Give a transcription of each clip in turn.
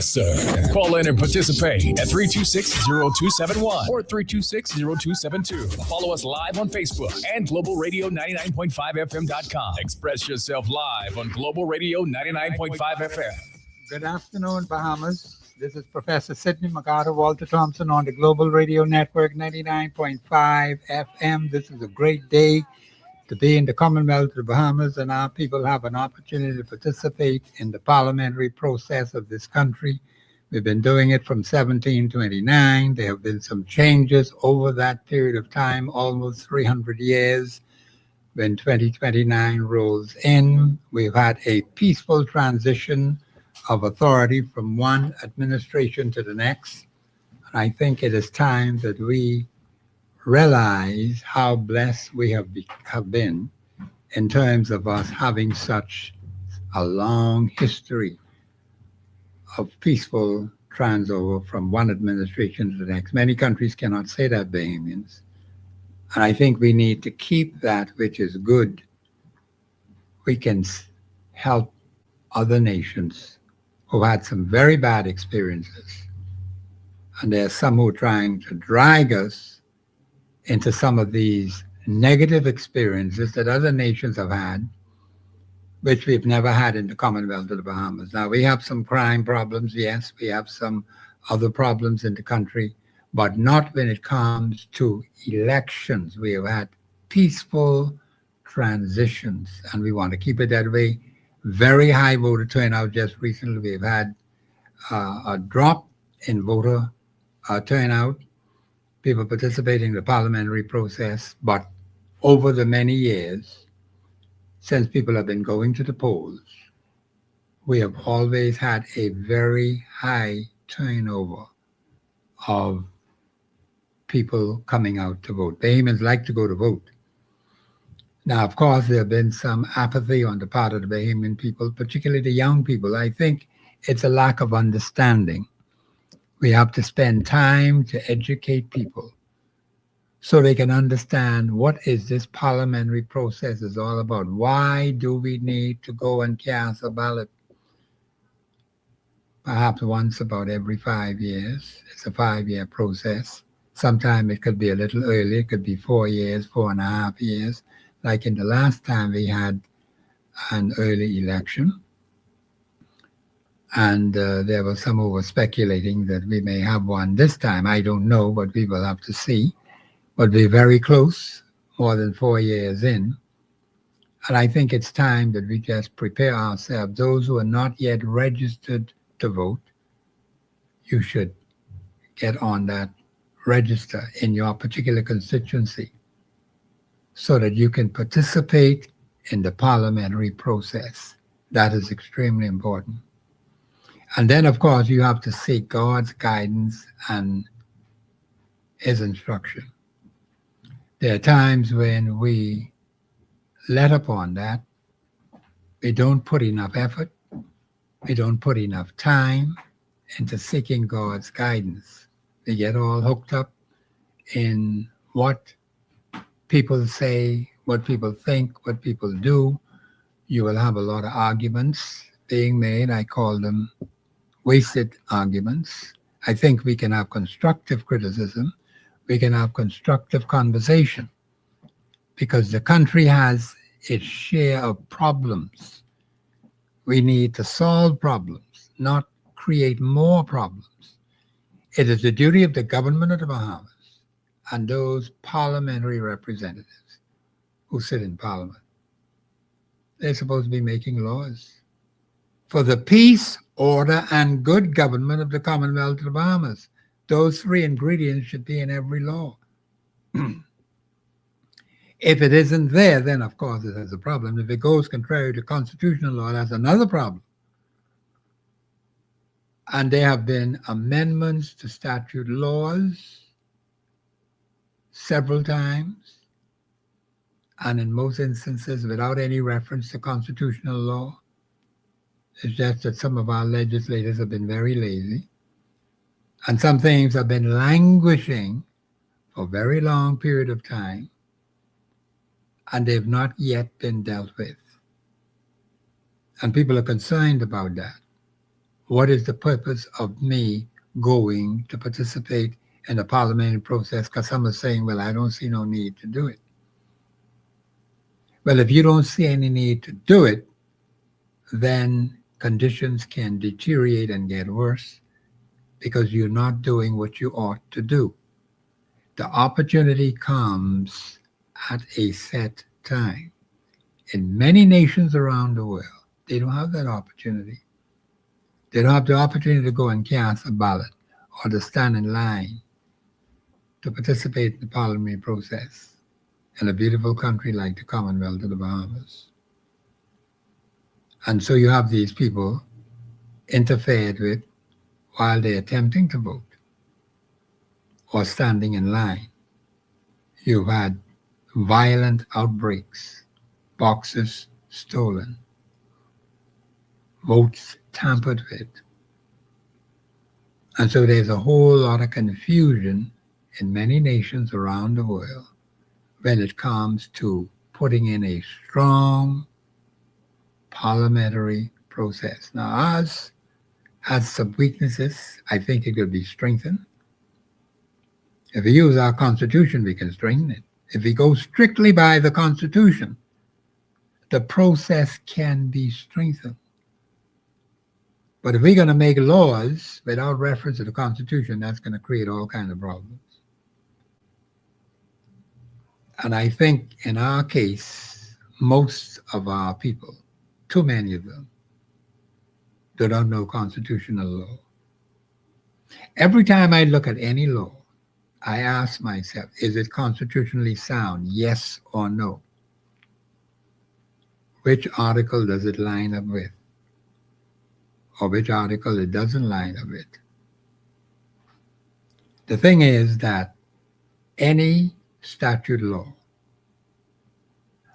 Yes, sir. Call in and participate at 326-0271 or 326-0272. Follow us live on Facebook and globalradio99.5fm.com. Express yourself live on Global Radio 99.5 FM. Good afternoon, Bahamas. This is Professor Sidney MacArthur Walter Thompson on the Global Radio Network 99.5 FM. This is a great day to be in the Commonwealth of the Bahamas, and our people have an opportunity to participate in the parliamentary process of this country. We've been doing it from 1729. There have been some changes over that period of time, almost 300 years. When 2029 rolls in, we've had a peaceful transition of authority from one administration to the next. And I think it is time that we realize how blessed we have been in terms of us having such a long history of peaceful transover from one administration to the next. Many countries cannot say that, Bahamians. And I think we need to keep that which is good. We can help other nations who had some very bad experiences. And there are some who are trying to drag us into some of these negative experiences that other nations have had, which we've never had in the Commonwealth of the Bahamas. Now, we have some crime problems, yes, we have some other problems in the country, but not when it comes to elections. We have had peaceful transitions, and we want to keep it that way. Very high voter turnout just recently. We've had a drop in voter turnout, people participating in the parliamentary process, but over the many years, since people have been going to the polls, we have always had a very high turnover of people coming out to vote. Bahamians like to go to vote. Now, of course, there have been some apathy on the part of the Bahamian people, particularly the young people. I think it's a lack of understanding. We have to spend time to educate people so they can understand what is this parliamentary process is all about. Why do we need to go and cast a ballot? Perhaps once about every 5 years. It's a 5-year process. Sometimes it could be a little earlier. It could be 4 years, 4.5 years. Like in the last time we had an early election. And there were some who were speculating that we may have one this time. I don't know, but we will have to see. But we're very close, more than 4 years in. And I think it's time that we just prepare ourselves. Those who are not yet registered to vote, you should get on that register in your particular constituency so that you can participate in the parliamentary process. That is extremely important. And then, of course, you have to seek God's guidance and his instruction. There are times when we let upon that. We don't put enough effort. We don't put enough time into seeking God's guidance. We get all hooked up in what people say, what people think, what people do. You will have a lot of arguments being made. I call them wasted arguments. I think we can have constructive criticism. We can have constructive conversation because the country has its share of problems. We need to solve problems, not create more problems. It is the duty of the government of the Bahamas and those parliamentary representatives who sit in parliament. They're supposed to be making laws for the peace, order, and good government of the Commonwealth of the Bahamas. Those three ingredients should be in every law. If it isn't there, then of course it has a problem. If it goes contrary to constitutional law, that's another problem. And there have been amendments to statute laws several times, and in most instances without any reference to constitutional law. It's just that some of our legislators have been very lazy, and some things have been languishing for a very long period of time, and they've not yet been dealt with. And people are concerned about that. What is the purpose of me going to participate in the parliamentary process? Because some are saying, well, I don't see no need to do it. Well, if you don't see any need to do it, then conditions can deteriorate and get worse because you're not doing what you ought to do. The opportunity comes at a set time. In many nations around the world, they don't have that opportunity. They don't have the opportunity to go and cast a ballot or to stand in line to participate in the parliamentary process in a beautiful country like the Commonwealth of the Bahamas. And so you have these people interfered with while they're attempting to vote or standing in line. You've had violent outbreaks, boxes stolen, votes tampered with. And so there's a whole lot of confusion in many nations around the world when it comes to putting in a strong parliamentary process. Now, ours has some weaknesses. I think it could be strengthened. If we use our Constitution, we can strengthen it. If we go strictly by the Constitution, the process can be strengthened. But if we're going to make laws without reference to the Constitution, that's going to create all kinds of problems. And I think in our case, most of our people, too many of them, do not know constitutional law. Every time I look at any law, I ask myself, is it constitutionally sound, yes or no? Which article does it line up with? Or which article it doesn't line up with? The thing is that any statute law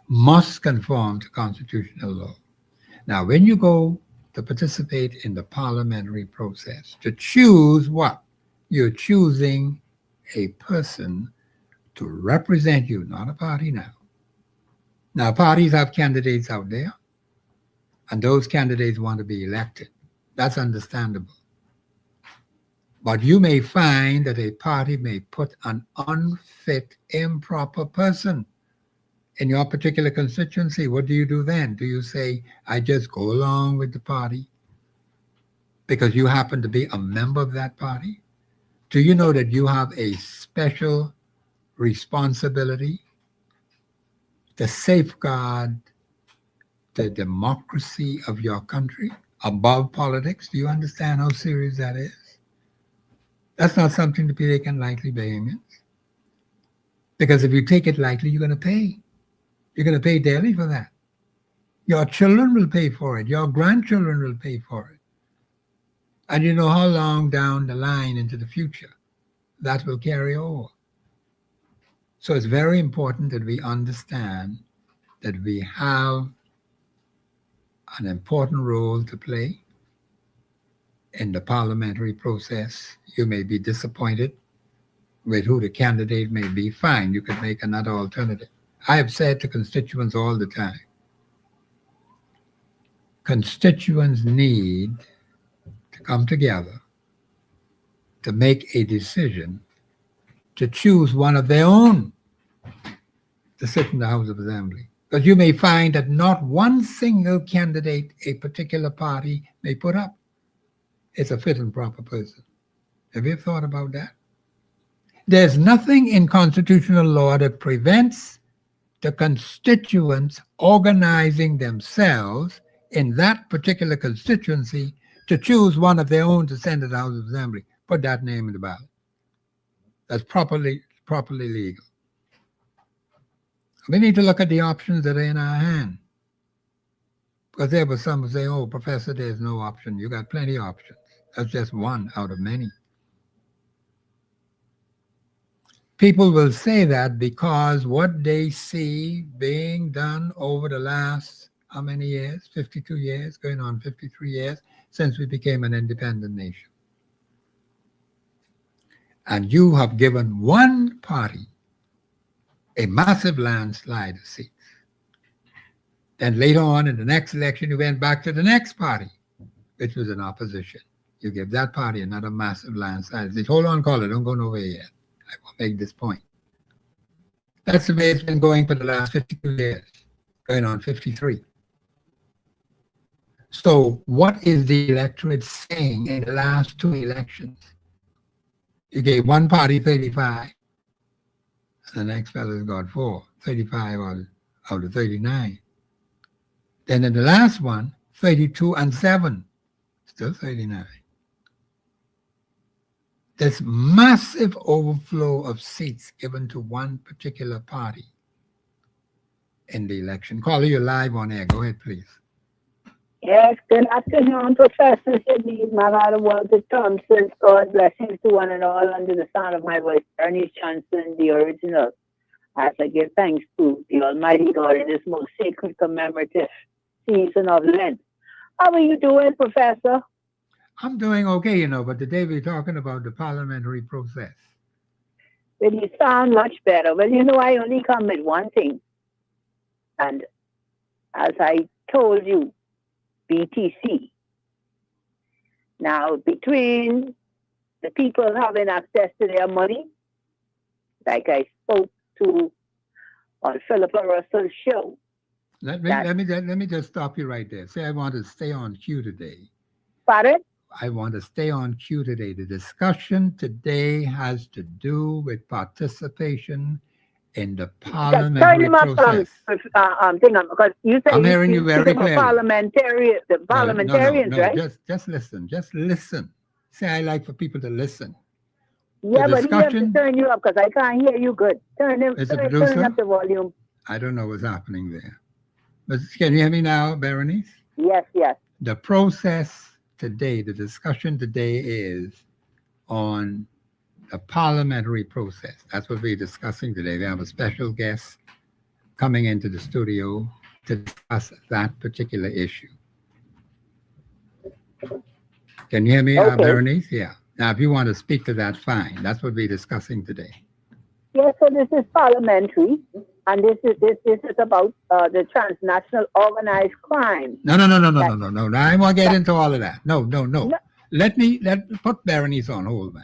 must conform to constitutional law. Now, when you go to participate in the parliamentary process, to choose what? You're choosing a person to represent you, not a party now. Now, parties have candidates out there, and those candidates want to be elected. That's understandable. But you may find that a party may put an unfit, improper person in your particular constituency. What do you do then? Do you say, I just go along with the party because you happen to be a member of that party? Do you know that you have a special responsibility to safeguard the democracy of your country above politics? Do you understand how serious that is? That's not something to be taken lightly by any means. Because if you take it lightly, you're going to pay. You're going to pay daily for that. Your children will pay for it. Your grandchildren will pay for it. And you know how long down the line into the future that will carry over. So it's very important that we understand that we have an important role to play in the parliamentary process. You may be disappointed with who the candidate may be. Fine, you could make another alternative. I have said to constituents all the time, constituents need to come together to make a decision to choose one of their own to sit in the House of Assembly. Because you may find that not one single candidate a particular party may put up is a fit and proper person. Have you ever thought about that? There's nothing in constitutional law that prevents the constituents organizing themselves in that particular constituency to choose one of their own to send to the House of Assembly. Put that name in the ballot. That's properly legal. We need to look at the options that are in our hand. Because there were some who say, oh, Professor, there's no option. You got plenty of options. That's just one out of many. People will say that because what they see being done over the last, how many years? 52 years, going on 53 years, since we became an independent nation. And you have given one party a massive landslide of seats. Then later on in the next election, you went back to the next party which was in opposition. You gave that party another massive landslide. They said, hold on, caller, don't go nowhere yet. I will make this point. That's the way it's been going for the last 52 years, going on 53. So what is the electorate saying in the last two elections? You gave one party 35, and the next fellow's got 35 out of 39. Then in the last one, 32 and 7, still 39. This massive overflow of seats given to one particular party in the election. Caller, you're live on air. Go ahead, please. Yes, good afternoon, Professor Sidney. Magara Walter Thompson. God blessings to one and all under the sound of my voice. Ernest Johnson, the original. As I give thanks to the Almighty God in this most sacred commemorative season of Lent. How are you doing, Professor? I'm doing okay, but today we're talking about the parliamentary process. Well, you sound much better. Well, I only come with one thing. And as I told you, BTC. Now, between the people having access to their money, like I spoke to on Philippa Russell's show. Let me just stop you right there. Say I want to stay on cue today. Pardon? I want to stay on cue today. The discussion today has to do with participation in the parliamentary process. Because you say I'm hearing you very clearly. The parliamentarians, no, right? Just listen. Say I like for people to listen. Yeah, but he has to turn you up because I can't hear you good. Turn up the volume. I don't know what's happening there. But can you hear me now, Berenice? Yes. The process today, the discussion today is on the parliamentary process. That's what we're discussing today. We have a special guest coming into the studio to discuss that particular issue. Can you hear me, okay. Berenice? Yeah. Now, if you want to speak to that, fine. That's what we're discussing today. Yes, so this is parliamentary, and this is about the transnational organized crime. No. I won't get into all of that. No. Let me put Berenice on hold, man.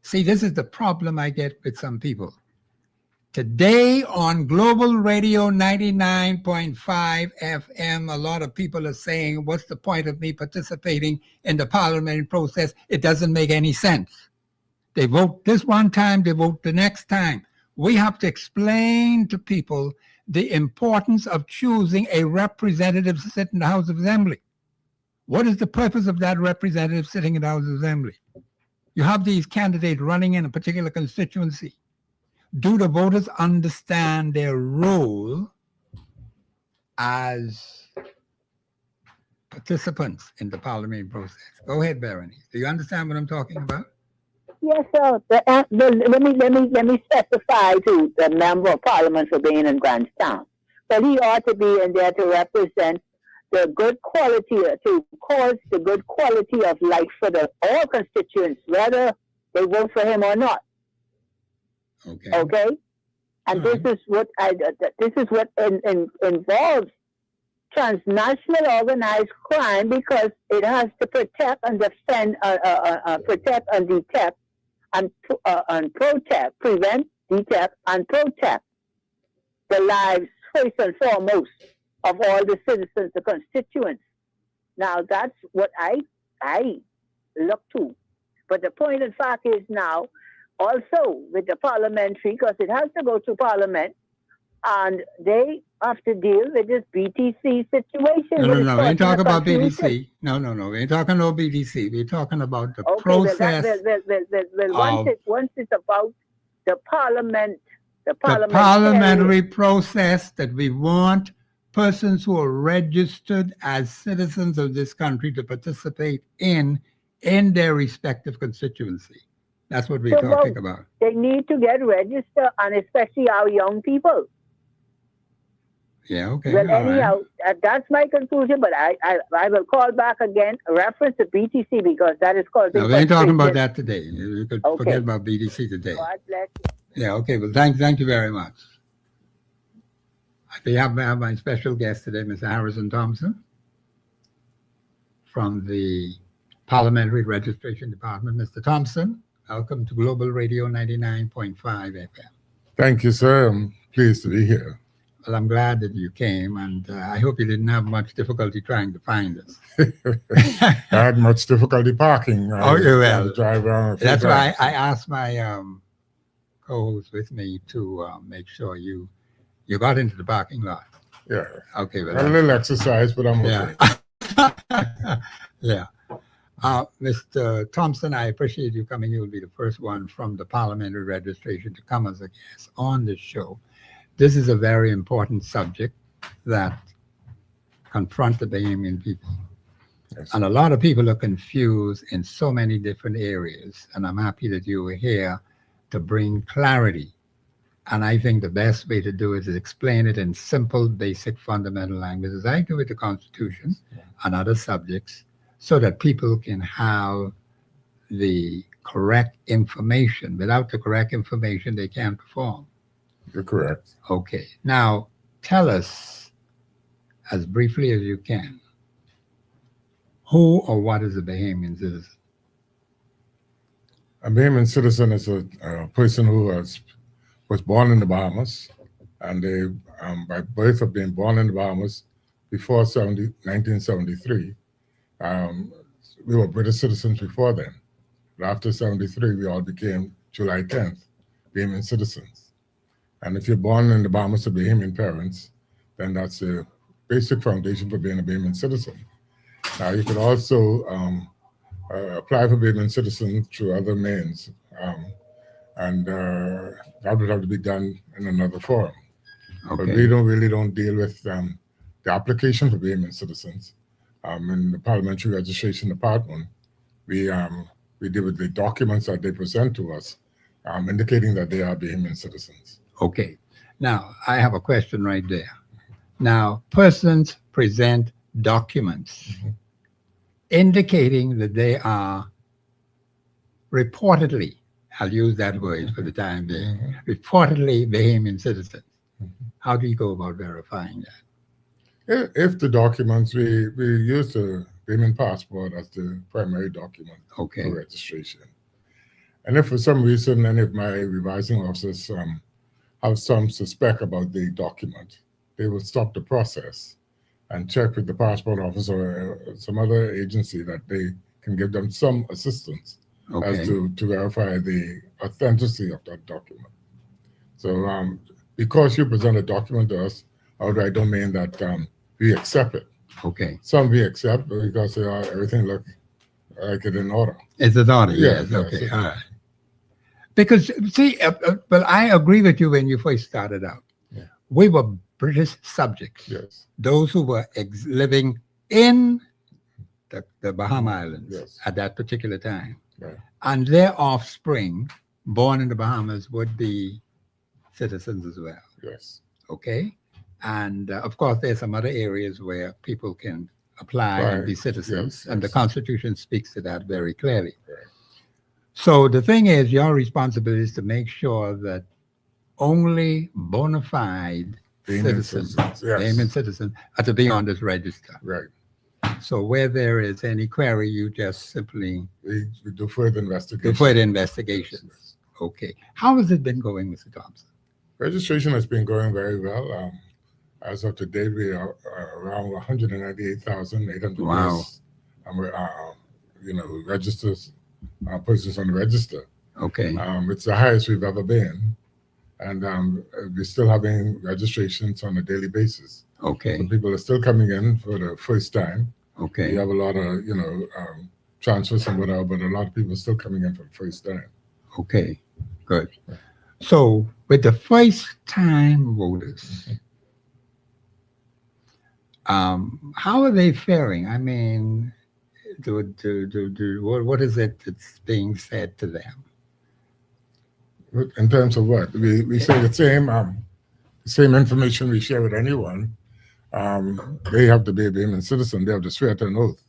See, this is the problem I get with some people. Today on Global Radio 99.5 FM, a lot of people are saying, what's the point of me participating in the parliamentary process? It doesn't make any sense. They vote this one time, they vote the next time. We have to explain to people the importance of choosing a representative to sit in the House of Assembly. What is the purpose of that representative sitting in the House of Assembly? You have these candidates running in a particular constituency. Do the voters understand their role as participants in the parliamentary process? Go ahead, Berenice. Do you understand what I'm talking about? Yes, sir. Let me specify to the member of parliament for being in Grantstown. But he ought to be in there to represent the good quality, to cause the good quality of life for all constituents, whether they vote for him or not. Okay. And this is what involves transnational organized crime, because it has to protect and defend, protect and detect and protect, prevent, detect and protect the lives first and foremost of all the citizens, the constituents. Now that's what I look to. But the point in fact is now, also with the parliamentary, because it has to go to parliament, and they have to deal with this BTC situation. No, we ain't talking about BTC. No, we ain't talking about BTC. We're talking about the process. Once it's about the parliament, the parliamentary process that we want persons who are registered as citizens of this country to participate in their respective constituency. That's what we're talking about. They need to get registered, and especially our young people. Yeah, okay. Well, anyhow, that's my conclusion, but I will call back again, a reference to BTC, because that is called... No, we ain't talking about that today. You could forget about BTC today. God bless you. Yeah, okay. Well, thank you very much. I have my special guest today, Mr. Harrison Thompson, from the Parliamentary Registration Department. Mr. Thompson, welcome to Global Radio 99.5 FM. Thank you, sir. I'm pleased to be here. Well, I'm glad that you came, and I hope you didn't have much difficulty trying to find us. I had much difficulty parking. Well, drive around a few that's why times. I asked my co-host with me to make sure you got into the parking lot. Yeah. Okay, well, A little exercise, but I'm okay. yeah. Yeah. Mr. Thompson, I appreciate you coming. You'll be the first one from the Parliamentary Registration to come as a guest on this show. This is a very important subject that confront the Bahamian people. Yes. And a lot of people are confused in so many different areas. And I'm happy that you were here to bring clarity. And I think the best way to do it is explain it in simple, basic, fundamental language, as I do with the Constitution and other subjects, so that people can have the correct information. Without the correct information, they can't perform. You're correct. Okay. Now, tell us, as briefly as you can, who or what is a Bahamian citizen? A Bahamian citizen is a person who was born in the Bahamas, and they, by birth of being born in the Bahamas before 1973. We were British citizens before then. But after 73, we all became, July 10th, Bahamian citizens. And if you're born in the Bahamas to Bahamian parents, then that's the basic foundation for being a Bahamian citizen. Now, you could also apply for Bahamian citizen through other means, and that would have to be done in another forum. Okay. But we really don't deal with the application for Bahamian citizens. In the Parliamentary Registration Department, we deal with the documents that they present to us, indicating that they are Bahamian citizens. Okay. Now, I have a question right there. Now, persons present documents indicating that they are reportedly, I'll use that word for the time being, reportedly Bahamian citizens. How do you go about verifying that? If the documents, we use the Bahamian passport as the primary document for registration. And if for some reason any of my revising officers have some suspect about the document, they will stop the process and check with the passport office or some other agency that they can give them some assistance as to verify the authenticity of that document. So because you present a document to us, I don't mean that we accept it. Okay. Some we accept because everything looks like it's in order. It's in order, yes. Yeah, Okay, all right. Because, see, but I agree with you when you first started out. Yeah. We were British subjects. Yes. Those who were living in the Bahama Islands at that particular time. Right. And their offspring, born in the Bahamas, would be citizens as well. Yes. Okay? And, of course, there's some other areas where people can apply and be citizens. Yes, and the yes. Constitution speaks to that very clearly. Right. So the thing is, your responsibility is to make sure that only bona fide Bahamian citizens, yes. Bahamian citizens, are to be on this register. Right. So where there is any query, you just simply We do further investigation. do further investigations. Okay. How has it been going, Mr. Thompson? Registration has been going very well. As of today, we are around 198,800. Wow. And we're, registers persons on the register. Okay. It's the highest we've ever been, and we're still having registrations on a daily basis. Okay. So people are still coming in for the first time. Okay. We have a lot of transfers and whatever, but a lot of people are still coming in for the first time. Okay. Good. So with the first time voters, how are they faring? I mean, what is it that's being said to them? In terms of what? We say the same information we share with anyone. They have to be a Bahamian citizen. They have to swear to an oath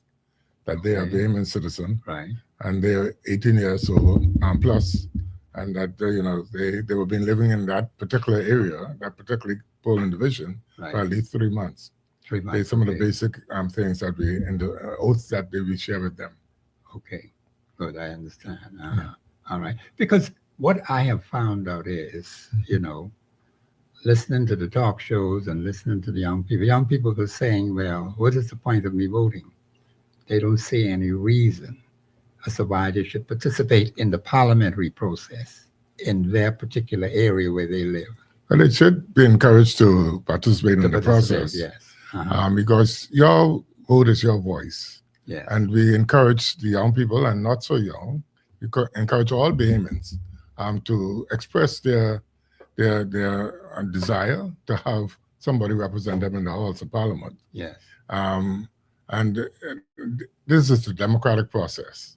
that they are a Bahamian citizen. Right. And they're 18 years old plus, and that they were been living in that particular area, that particular polling division, for at least 3 months. some of the basic things that we in the oaths that we share with them. Okay, good. I understand. All right. Because what I have found out is, listening to the talk shows and listening to the young people were saying, well, what is the point of me voting? They don't see any reason as to why they should participate in the parliamentary process in their particular area where they live. Well, they should be encouraged to participate in the process. Yes. Because your vote is your voice. Yes. And we encourage the young people and not so young, we encourage all Bahamians to express their desire to have somebody represent them in the halls of parliament. Yes. And this is the democratic process.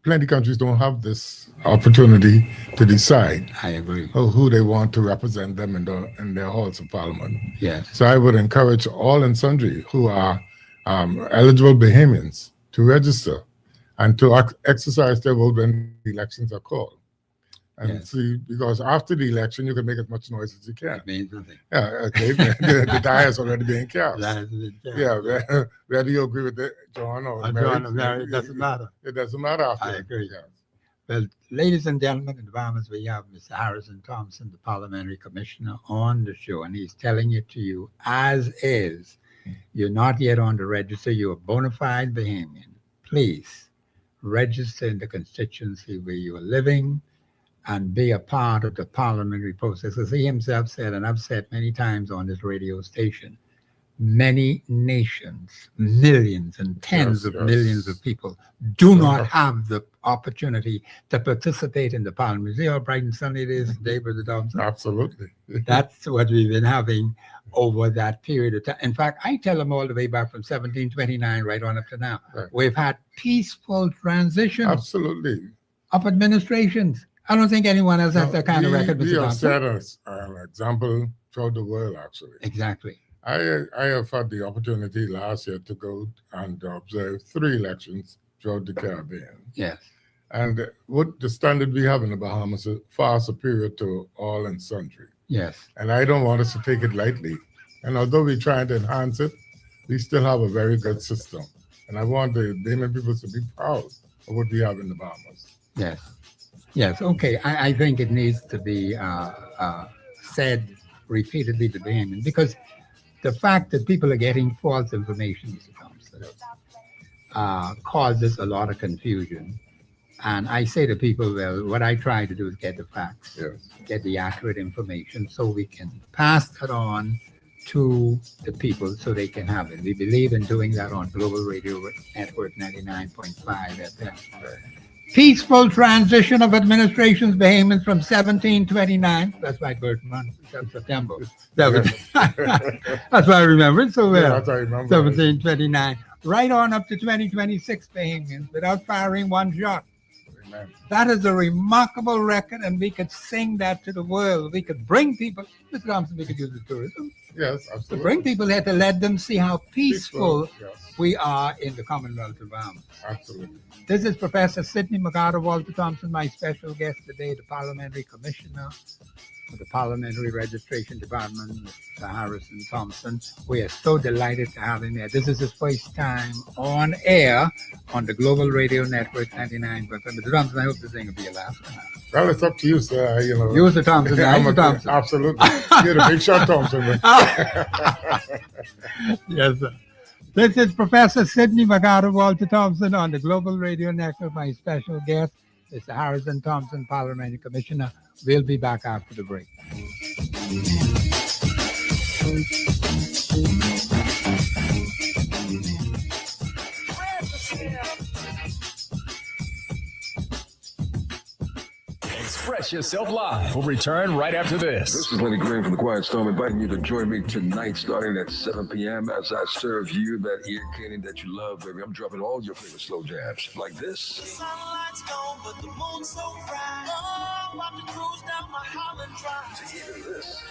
Plenty of countries don't have this opportunity to decide. I agree. Who they want to represent them in their halls of parliament. Yes. So I would encourage all and sundry who are eligible Bahamians to register and to exercise their vote when the elections are called. And see, because after the election, you can make as much noise as you can. It means nothing. Yeah, okay. the die has already been cast. That has been cast. Yeah, whether you agree with it, John or Mary, it doesn't matter. It doesn't matter after. I agree. Yes. Well, ladies and gentlemen, in the Bahamas, we have Mr. Harrison Thompson, the Parliamentary Commissioner, on the show, and he's telling it to you as is. You're not yet on the register. You're a bona fide Bahamian. Please register in the constituency where you are living and be a part of the parliamentary process. As he himself said, and I've said many times on this radio station, many nations, millions and tens of millions of people do not have the opportunity to participate in the parliament. See how bright and sunny it is today, Brother Thompson? Absolutely. That's what we've been having over that period of time. In fact, I tell them all the way back from 1729 right on up to now. Right. We've had peaceful transitions Absolutely. of administrations. I don't think anyone else has that kind of record, We Mr. have Thompson. set an example throughout the world, actually. Exactly. I have had the opportunity last year to go and observe 3 elections throughout the Caribbean. Yes. And what the standard we have in the Bahamas is far superior to all and sundry. Yes. And I don't want us to take it lightly. And although we're trying to enhance it, we still have a very good system. And I want the Bahamian people to be proud of what we have in the Bahamas. Yes. Yes. Okay. I think it needs to be said repeatedly to Bahamian, because the fact that people are getting false information, Mr. Thompson, causes a lot of confusion. And I say to people, well, what I try to do is get the facts, get the accurate information so we can pass that on to the people so they can have it. We believe in doing that on Global Radio Network 99.5 FM. Peaceful transition of administration's Bahamians from 1729. That's my birth month, September. That's why I remember it so well. Yeah, that's how I remember 1729. Right on up to 2026 Bahamians without firing one shot. Amen. That is a remarkable record, and we could sing that to the world. We could bring people, Mr. Thompson, we could use the tourism. Yes, To absolutely. bring people here to let them see how peaceful Yes, we are in the Commonwealth of Bahamas. absolutely. This is Professor Sidney McArthur Walter Thompson, my special guest today, the Parliamentary Commissioner of the Parliamentary Registration Department, Mr. Harrison Thompson. We are so delighted to have him here. This is his first time on air on the Global Radio Network 99.5. Mr. Thompson, I hope this thing will be your last one. Well, it's up to you, sir. You, Mr. Thompson. I'm Mr. Thompson. Absolutely. You're the big shot, Thompson. Yes, sir. This is Professor Sidney McArthur Walter Thompson on the Global Radio Network. My special guest, Mr. Harrison Thompson, Parliamentary Commissioner. We'll be back after the break. Express Yourself Live will return right after this. This is Lenny Green from The Quiet Storm, inviting you to join me tonight starting at 7 p.m. as I serve you that ear candy that you love, baby. I'm dropping all your favorite slow jams like this. Sunlight's gone, but the moon's so bright. Oh, I'm about to cruise down my Holland Drive. To even this.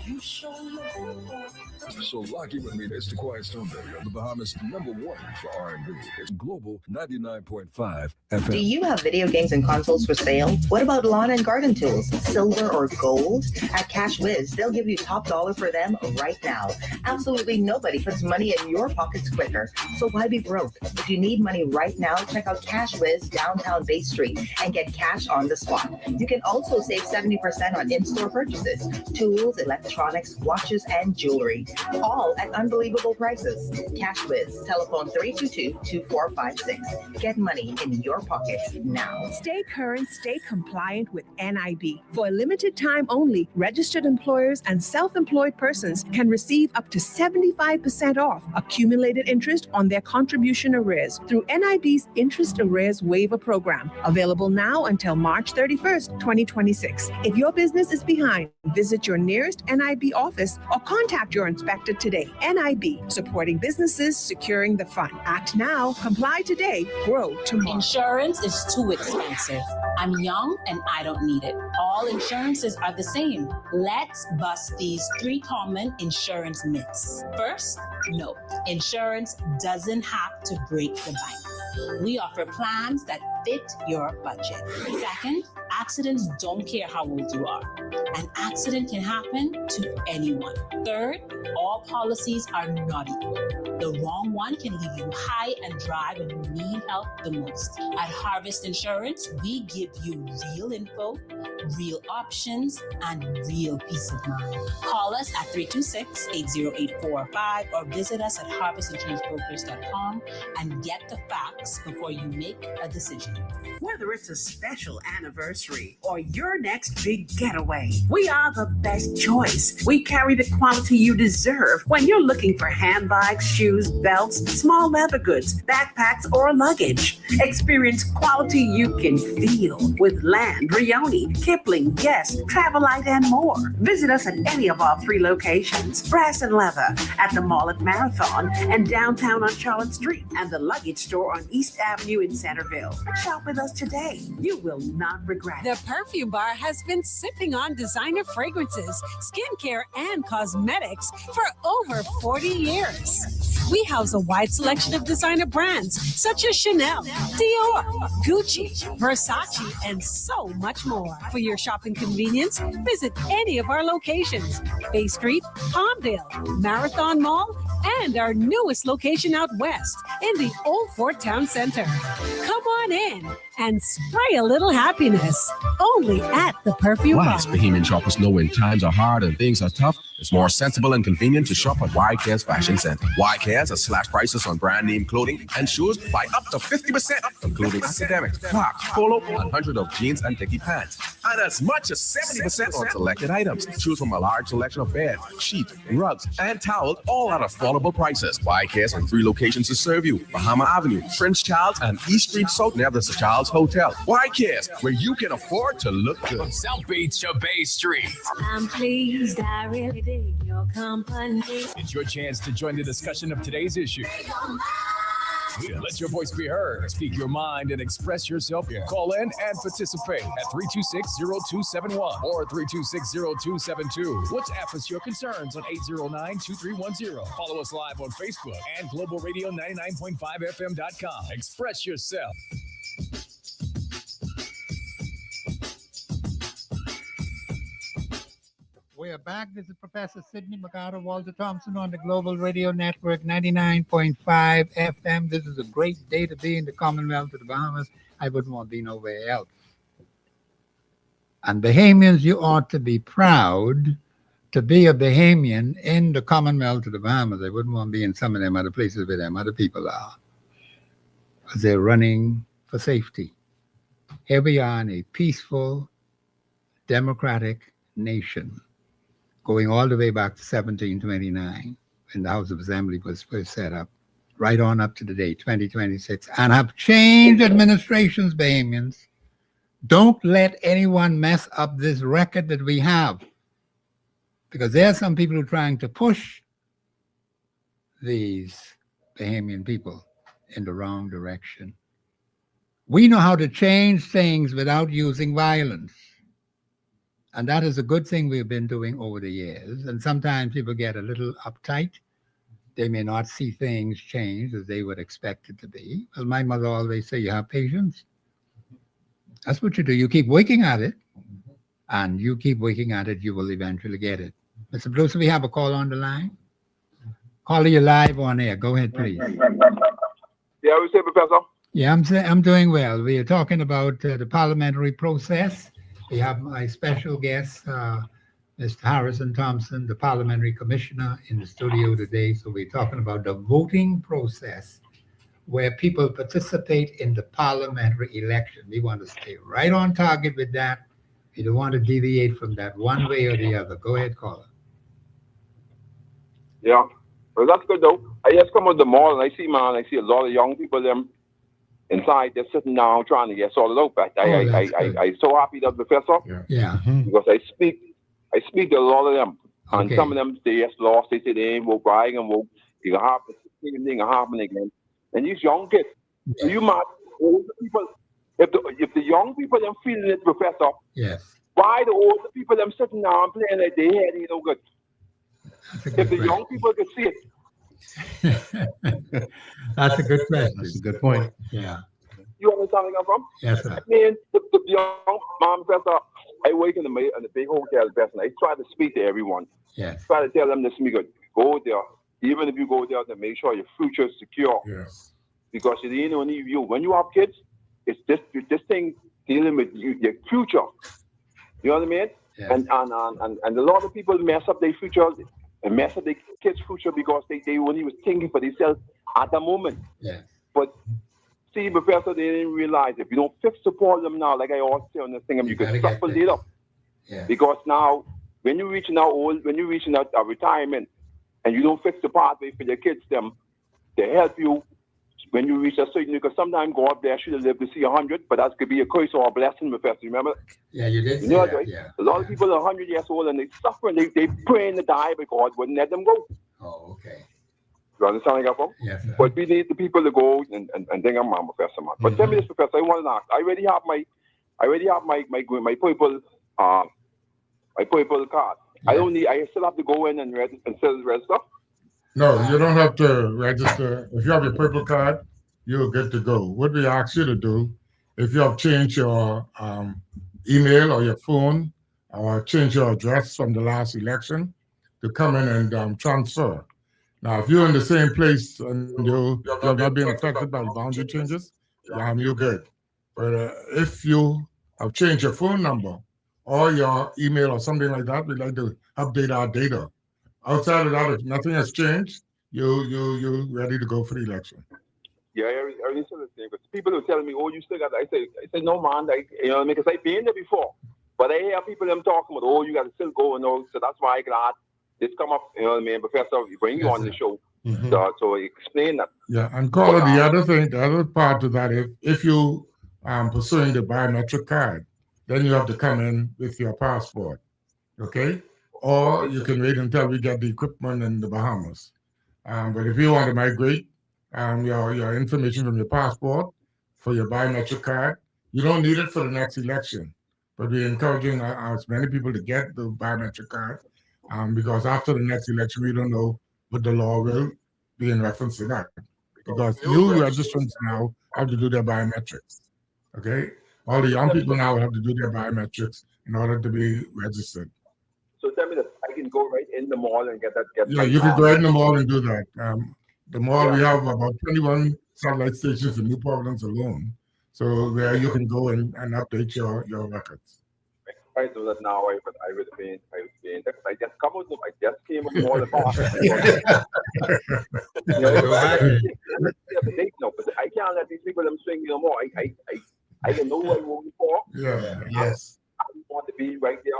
You show love. So lock in with me. It's the Quiet Storm, baby, on the Bahamas' #1 for R&B. It's Global 99.5 FM. Do you have video games and consoles for sale? What about lawn and garden tools, silver or gold? At Cash Whiz, they'll give you top dollar for them right now. Absolutely nobody puts money in your pockets quicker. So why be broke? If you need money right now, check out Cash Whiz downtown Bay Street and get cash on the spot. You can also save 70% on in-store purchases, tools, electronics, watches, and jewelry. All at unbelievable prices. Cash Whiz, telephone 322-2456. Get money in your pocket now. Stay current, stay compliant with NIB. For a limited time only, registered employers and self-employed persons can receive up to 75% off accumulated interest on their contribution arrears through NIB's Interest Arrears Waiver Program. Available now until March 31st, 2026. If your business is behind, visit your nearest NIB office or contact your inspector today. NIB, supporting businesses, securing the fund. Act now, comply today, grow tomorrow. Insurance is too expensive. I'm young and I don't need it. All insurances are the same. Let's bust these 3 common insurance myths. First, no, insurance doesn't have to break the bank. We offer plans that fit your budget. Second, accidents don't care how old you are. An accident can happen to anyone. Third, all policies are not equal. The wrong one can leave you high and dry when you need help the most. At Harvest Insurance, we give you real info, real options, and real peace of mind. Call us at 326-808-405 or visit us at harvestinsurancebrokers.com and get the facts before you make a decision. Whether it's a special anniversary or your next big getaway, we are the best choice. We carry the quality you deserve when you're looking for handbags, shoes, belts, small leather goods, backpacks, or luggage. Experience quality you can feel with Land, Rioni, Kipling, Guess, Travelite, and more. Visit us at any of our 3 locations: Brass and Leather at the mall at Marathon and downtown on Charlotte Street, and the luggage store on East Avenue in Centerville. Shop with us today. You will not regret it. The Perfume Bar has been sipping on designer fragrances, skincare, and cosmetics for over 40 years. We house a wide selection of designer brands such as Chanel, Dior, Gucci, Versace, and so much more. For your shopping convenience, visit any of our locations: Bay Street, Palmdale, Marathon Mall, and our newest location out west in the Old Fort Town Center. Come on in and spray a little happiness only at the Perfume Bar. Wise Bahamian shoppers know when times are hard and things are tough, it's more sensible and convenient to shop at YCares Fashion Center. YCares has slashed prices on brand name clothing and shoes by up to 50%, including academics, Clarks, Polo, 100 of jeans and techie pants, and as much as 70% on selected items. Choose from a large selection of beds, sheets, rugs, and towels, all at affordable prices. YCares on 3 locations to serve you: Bahama Avenue, French Charles, and East Street South near the Sir Charles Hotel. YCares, where you can afford to look good. From South Beach to Bay Street. I'm pleased, I really dig your company. It's your chance to join the discussion of today's issue. Let your voice be heard. Speak your mind and express yourself. Call in and participate at 326-0271 or 326-0272. WhatsApp us your concerns on 809-2310. Follow us live on Facebook and globalradio99.5fm.com. Express yourself. We are back. This is Professor Sidney McArthur, Walter Thompson on the Global Radio Network 99.5 FM. This is a great day to be in the Commonwealth of the Bahamas. I wouldn't want to be nowhere else. And Bahamians, you ought to be proud to be a Bahamian in the Commonwealth of the Bahamas. I wouldn't want to be in some of them other places where them other people are, because they're running for safety. Here we are in a peaceful, democratic nation, going all the way back to 1729, when the House of Assembly was first set up, right on up to the day 2026, and have changed administrations, Bahamians. Don't let anyone mess up this record that we have, because there are some people who are trying to push these Bahamian people in the wrong direction. We know how to change things without using violence. And that is a good thing we've been doing over the years. And sometimes people get a little uptight. They may not see things change as they would expect it to be. Well, my mother always say, you have patience. That's what you do. You keep working at it, and you keep working at it, you will eventually get it. Mr. Bruce, we have a call on the line. Caller, you live on air. Go ahead, please. Yeah, we say, Professor. Yeah, I'm doing well. We are talking about the parliamentary process. We have my special guest, Mr. Harrison Thompson, the parliamentary commissioner, in the studio today. So we're talking about the voting process where people participate in the parliamentary election. We want to stay right on target with that. We don't want to deviate from that one way or the other. Go ahead, caller. Yeah, well, that's good though. I just come on the mall and I see a lot of young people them inside. They're sitting down trying to get sorted out. But I'm so happy that Professor. Yeah. Because I speak to a lot of them, and some of them they just lost. They say they ain't vote right and vote. It can happen. The same thing can happen again. And these young kids, you might older people. If the young people them feeling it, Professor. Yes. Why the older people them sitting down and playing like they head ain't no good? If the young people could see it. That's a good question. That's a good point. Yeah. You understand where I'm from? Yes, sir. I mean, the young man, Professor, I work in the big hotel, Professor. I try to speak to everyone. Yes. Try to tell them this, me good. Go there. Even if you go there, to make sure your future is secure. Yes. Because it ain't only you. When you have kids, it's this thing dealing with your future. You know what I mean? Yes. And a lot of people mess up their future and mess up their kids' future because they only was thinking for themselves at the moment. Yes. But see, Professor, they didn't realize if you don't fix support them now, like I always say on this thing, you can suffer later. Yeah. Because now, when you're reaching out retirement, and you don't fix the pathway for your kids, them to help you when you reach a certain, because sometimes God bless you to live to see 100, but that could be a curse or a blessing, Professor. Remember? Yeah, you did. You know that, that, right? yeah. A lot of people are 100 years old and they suffer and they praying to die, but God wouldn't let them go. Oh, okay. You understand where I got from? Yes, sir. But we need the people to go and think I'm a Professor, man. But tell me this, Professor, I want to ask. I already have my purple card. Yeah. I still have to go in and register. No, you don't have to register. If you have your purple card, you're good to go. What we ask you to do, if you have changed your email or your phone or changed your address from the last election, to come in and transfer. Now, if you're in the same place and you have not been affected by the boundary changes, you're good. But if you have changed your phone number or your email or something like that, we'd like to update our data. Outside of that, if nothing has changed, you're ready to go for the election. Yeah, I already said the same. But people are telling me, "Oh, you still got that?" I say, "No, man. You know what I mean? Because I've been there before." But I hear people them talking about, "Oh, you got to still go and all." So that's why I glad this come up. You know what I mean, Professor? We bring you on the show, so explain that. Yeah, and caller, the other part to that, if you pursuing the biometric card, then you have to come in with your passport, okay? Or you can wait until we get the equipment in the Bahamas. But if you want to migrate your information from your passport for your biometric card, you don't need it for the next election. But we're encouraging as many people to get the biometric card because after the next election, we don't know what the law will be in reference to that. Because new registrants now have to do their biometrics, okay? All the young people now have to do their biometrics in order to be registered. So tell me that I can go right in the mall and get that. Yeah, you can go right in the mall and do that. The mall, we have about 21 satellite stations in New Providence alone. So where you can go and update your records. I do that now. I would have been. I just come out. I just came up all the but I can't let these people them swing no more. I can know who I'm voting for. Yeah. Yes. I want to be right there.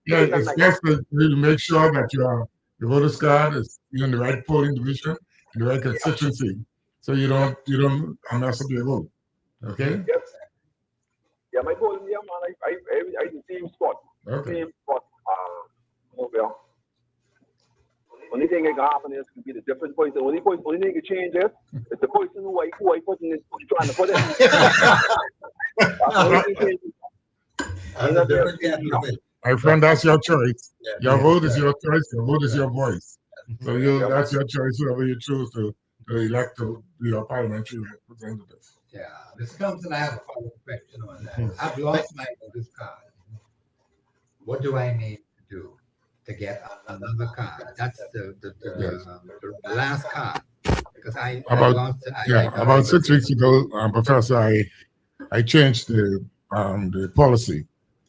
It's best to make sure that your voter's card is in the right polling division, in the right constituency, so you don't mess up your vote. Okay? Yes. Yeah, my polling, yeah, man. I the same spot. Okay. Same spot. Over there. Only thing that can happen is to be the different person. Only thing that change is the person who I put in this trying to put in. That's a different kettle of fish. My friend, that's your choice. Yeah. Your vote is your choice. Your vote is your voice. So that's your choice, whoever you choose to elect to be your parliamentary representative. Yeah, Mr. Thompson, I have a follow-up question on that. I've lost my voter's card. What do I need to do to get another card? That's the last card. Because I lost it. About 6 weeks ago, Professor, I changed the policy.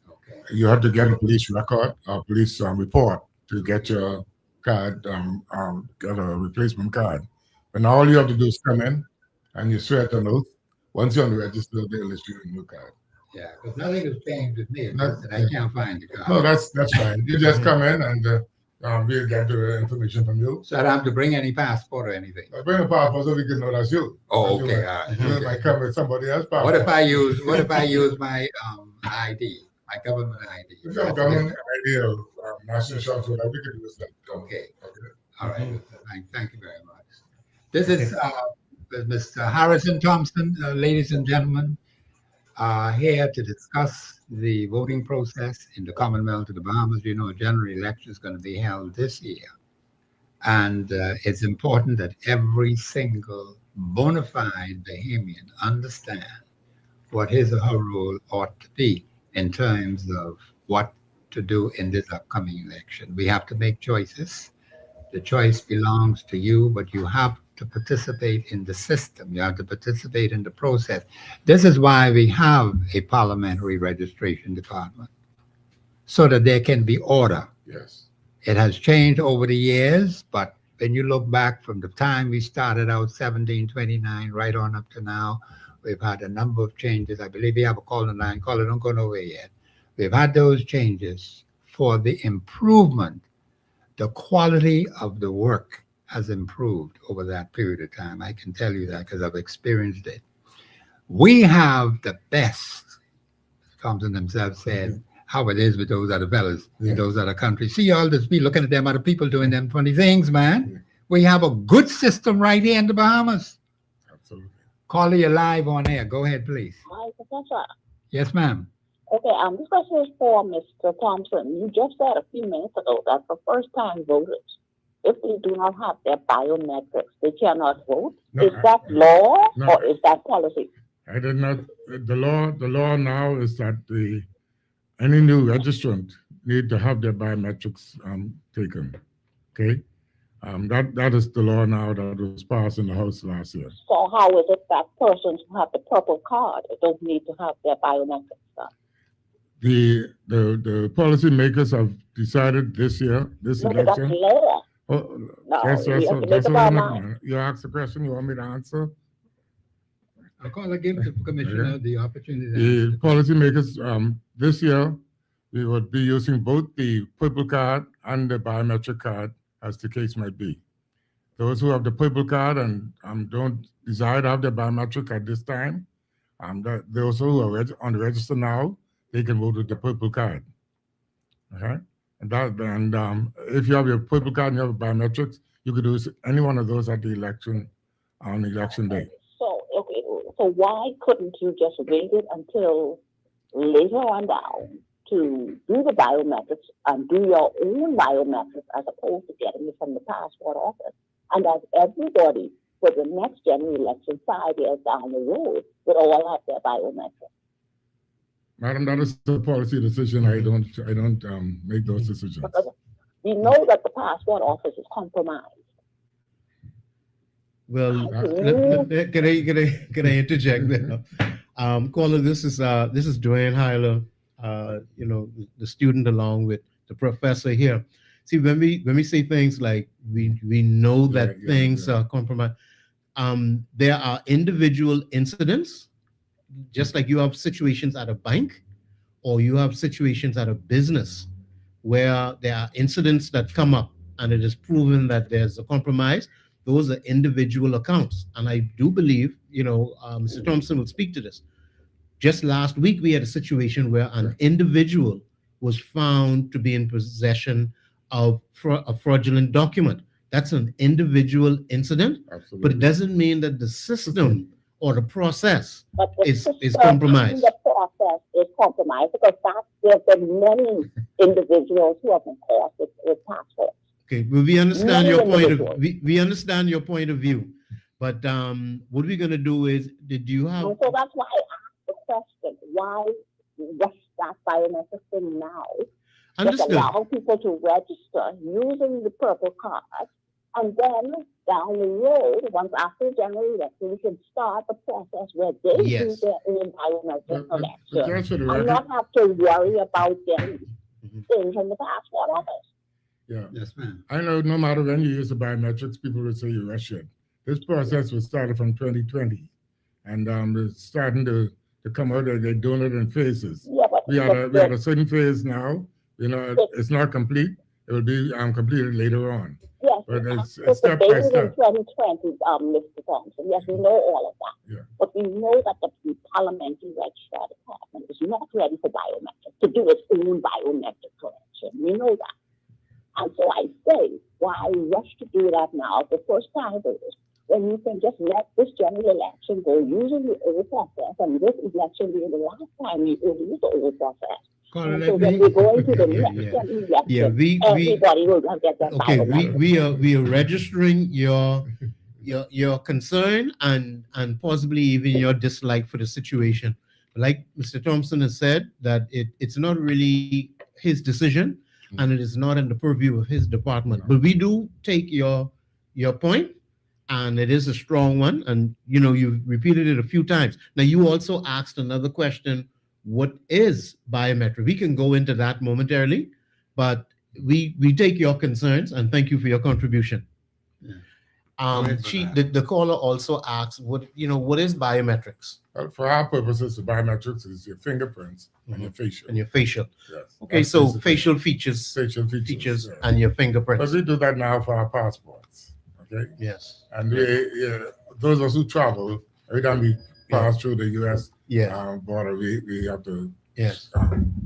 Okay. You have to get a police record, a police report to get your card, get a replacement card. And all you have to do is come in and you swear an oath. Once you're on the register, they'll issue a new card. Yeah, because nothing has changed with me. It's just that I can't find the card. No, that's fine. You just come in and we'll get the information from you. So I don't have to bring any passport or anything. Bring a passport so we can know that's you. Oh, okay, all right. You might come with somebody else's passport. What if I use my ID, my government ID? If you have government ID or national insurance, whatever, we can use that. Okay. All right. Thank you very much. This is Mr. Harrison Thompson, ladies and gentlemen, here to discuss the voting process in the Commonwealth of the Bahamas. You know, a general election is going to be held this year. And it's important that every single bona fide Bahamian understand what his or her role ought to be in terms of what to do in this upcoming election. We have to make choices. The choice belongs to you, but you have to participate in the system. You have to participate in the process. This is why we have a parliamentary registration department, so that there can be order. Yes. It has changed over the years, but when you look back from the time we started out, 1729, right on up to now, we've had a number of changes. I believe we have a caller line. Caller, don't go nowhere yet. We've had those changes for the improvement. The quality of the work has improved over that period of time. I can tell you that because I've experienced it. We have the best, Thompson himself said, how it is with those other fellas in those other countries. See, all this be looking at them other people doing them funny things, man. Yeah. We have a good system right here in the Bahamas. Absolutely. Caller, you live on air. Go ahead, please. Hi, Professor. Yes, ma'am. Okay, this question is for Mr. Thompson. You just said a few minutes ago that for first-time voters, if they do not have their biometrics, they cannot vote. No, is that law no, or is that policy? I did not. The law now is that any new registrant need to have their biometrics taken. Okay, that is the law now that was passed in the House last year. So how is it that persons who have the purple card don't need to have their biometrics done? The policy makers have decided this year, this election. That's law. Oh, No, that's you have to make what up I our meant. mind. You asked a question. You want me to answer? I'll call again the commissioner the opportunity. The policymakers, this year, we would be using both the purple card and the biometric card, as the case might be. Those who have the purple card and don't desire to have their biometric at this time, those who are on the register now, they can vote with the purple card. Okay, and if you have your purple card and you have biometrics, you could do any one of those at the election on election day. So why couldn't you just wait it until later on down to do the biometrics and do your own biometrics as opposed to getting it from the passport office? And as everybody for the next general election 5 years down the road would all have their biometrics. Madam, that is a policy decision. I don't make those decisions. Because we know that the passport office is compromised. Well, can I interject there? Caller, this is Dwayne Hyler, the student along with the professor here. See, when we say things like we know that things are compromised, there are individual incidents, just like you have situations at a bank or you have situations at a business where there are incidents that come up and it is proven that there's a compromise. Those are individual accounts. And I do believe, Mr. Thompson will speak to this. Just last week, we had a situation where an individual was found to be in possession of a fraudulent document. That's an individual incident, Absolutely. But it doesn't mean that the system or the process is system compromised. The process is compromised because that's There have been many individuals who have been caught with passports. Okay, well, we understand Many your point of individuals. we understand your point of view, but what we're gonna do is, did you have? And so that's why I asked the question: why rush that biometric thing now? Just Understood. allow people to register using the purple card, and then down the road, once after January election, we can start the process where they do their own biometric collection and not have to worry about them things in the passport office. Yeah. Yes, ma'am. I know no matter when you use the biometrics, people will say you rush it. This process was started from 2020, and it's starting to come out that they're doing it in phases. Yeah, but we are a certain phase now. You know, it's not complete. It will be completed later on. Yes, but it's step by in step. 2020, Mr. Thompson. Yes, we know all of that. Yeah. But we know that the Parliamentary Registry Department is not ready for biometrics, to do its own biometric collection. We know that. And so I say, why rush to do that now? The first time it is when you can just let this general election go using the old process, and this election being the last time we use the old process. And so when we go into the next general election, everybody will get that biometric. We are registering your concern and possibly even your dislike for the situation. Like Mr. Thompson has said, that it's not really his decision, and it is not in the purview of his department. But we do take your point, and it is a strong one. And you've repeated it a few times. Now, you also asked another question: what is biometric? We can go into that momentarily, but we take your concerns, and thank you for your contribution. The caller also asked, what is biometrics? For our purposes, the biometrics is your fingerprints and your facial. Yes. Okay, so facial features, yeah. and your fingerprints. But we do that now for our passports. Okay. Yes. And those of us who travel, every time we pass through the U.S. border, we have to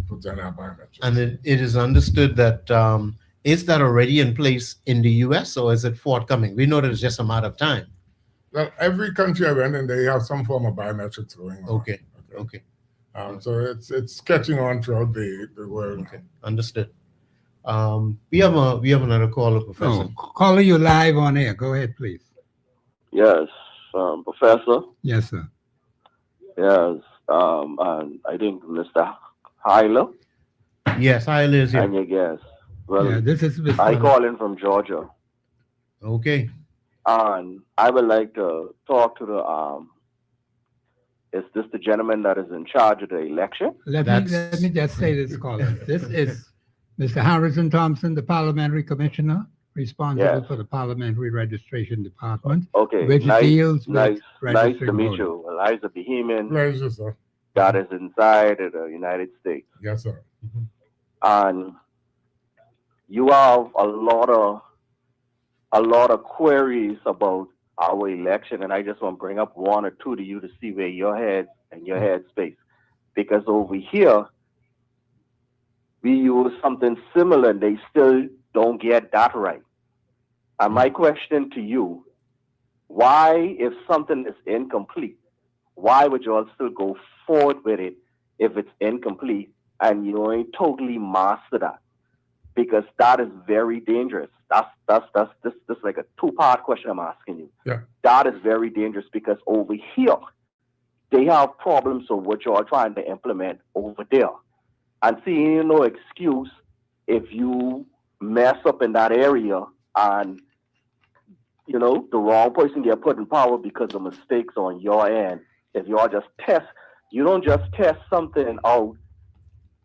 put down our biometrics. And it is understood that is that already in place in the U.S. or is it forthcoming? We know that it's just a matter of time. Well, every country I went in, they have some form of biometrics going on. Okay. So it's catching on throughout the world. Okay, understood. We have another caller, Professor. Caller, you live on air. Go ahead, please. Yes, Professor. Yes, sir. Yes, and I think Mr. Hyler. Yes, Hyler is here. And your guest. Well, this is Mr. I call in from Georgia. Okay. And I would like to talk to is this the gentleman that is in charge of the election? Let me just say this, caller. This is Mr. Harrison Thompson, the Parliamentary Commissioner, responsible for the Parliamentary Registration Department. Okay, which deals with nice to registering meet voters. you. Eliza Beheman. Pleasure, sir. That is inside of the United States. Yes, sir. And you have a lot of queries about our election, and I just want to bring up one or two to you to see where your head and your head space. Because over here, we use something similar and they still don't get that right. And my question to you, why, if something is incomplete, why would you all still go forward with it if it's incomplete and you ain't totally master that? Because that is very dangerous. That's like a two-part question I'm asking you. Yeah. That is very dangerous because over here, they have problems with what you're trying to implement over there. And see, no excuse if you mess up in that area and, the wrong person get put in power because of mistakes on your end. If you all just you don't just test something out.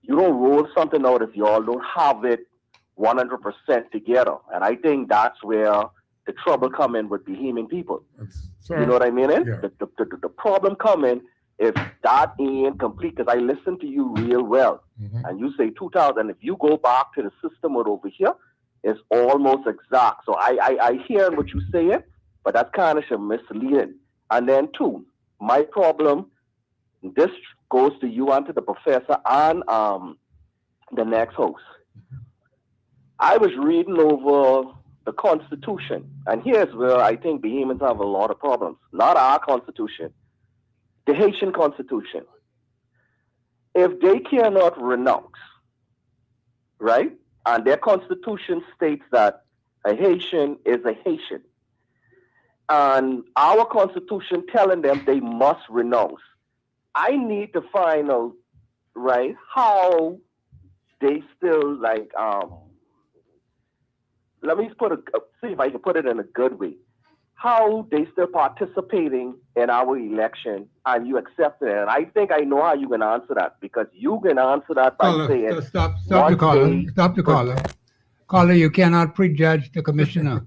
You don't roll something out if you all don't have it 100% together. And I think that's where the trouble come in with Bahamian people. You know what I mean? Yeah. The problem come in if that ain't complete, because I listen to you real well. And you say 2000, if you go back to the system over here, it's almost exact. So I hear what you saying, but that's kind of misleading. And then two, my problem, this goes to you and to the professor and the next host. I was reading over the Constitution, and here's where I think Bahamians have a lot of problems. Not our Constitution, the Haitian Constitution. if they cannot renounce, right? And their constitution states that a Haitian is a Haitian. And our constitution telling them they must renounce. I need to find out, right, how they still like, let me see if I can put it in a good way. How they still participating in our election and you accept it. And I think I know how you can answer that, because you can answer that by saying, stop the caller. Stop the caller. Caller, you cannot prejudge the commissioner.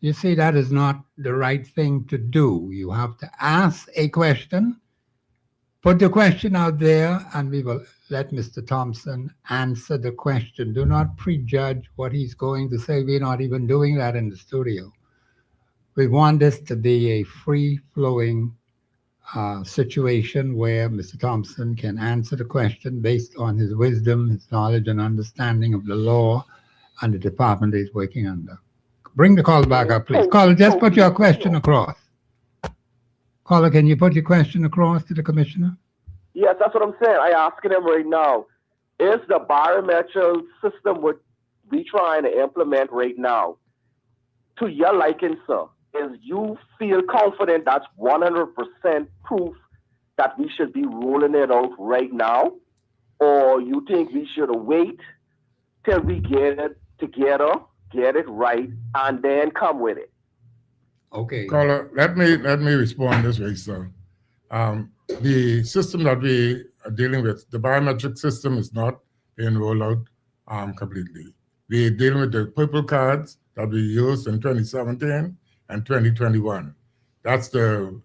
You see, that is not the right thing to do. You have to ask a question, put the question out there, and we will let Mr. Thompson answer the question. Do not prejudge what he's going to say. We're not even doing that in the studio. We want this to be a free-flowing situation where Mr. Thompson can answer the question based on his wisdom, his knowledge, and understanding of the law and the department he's working under. Bring the call back up, please. Caller, just put your question across. Caller, can you put your question across to the commissioner? Yes, that's what I'm saying. I asking him right now, is the biometric system what we trying to implement right now, to your liking, sir, is you feel confident that's 100% proof that we should be rolling it out right now? Or you think we should wait till we get it together, get it right, and then come with it? Okay. Caller, let me respond this way, sir. The system that we are dealing with, the biometric system, is not being rolled out completely. We're dealing with the purple cards that we used in 2017 and 2021. That's the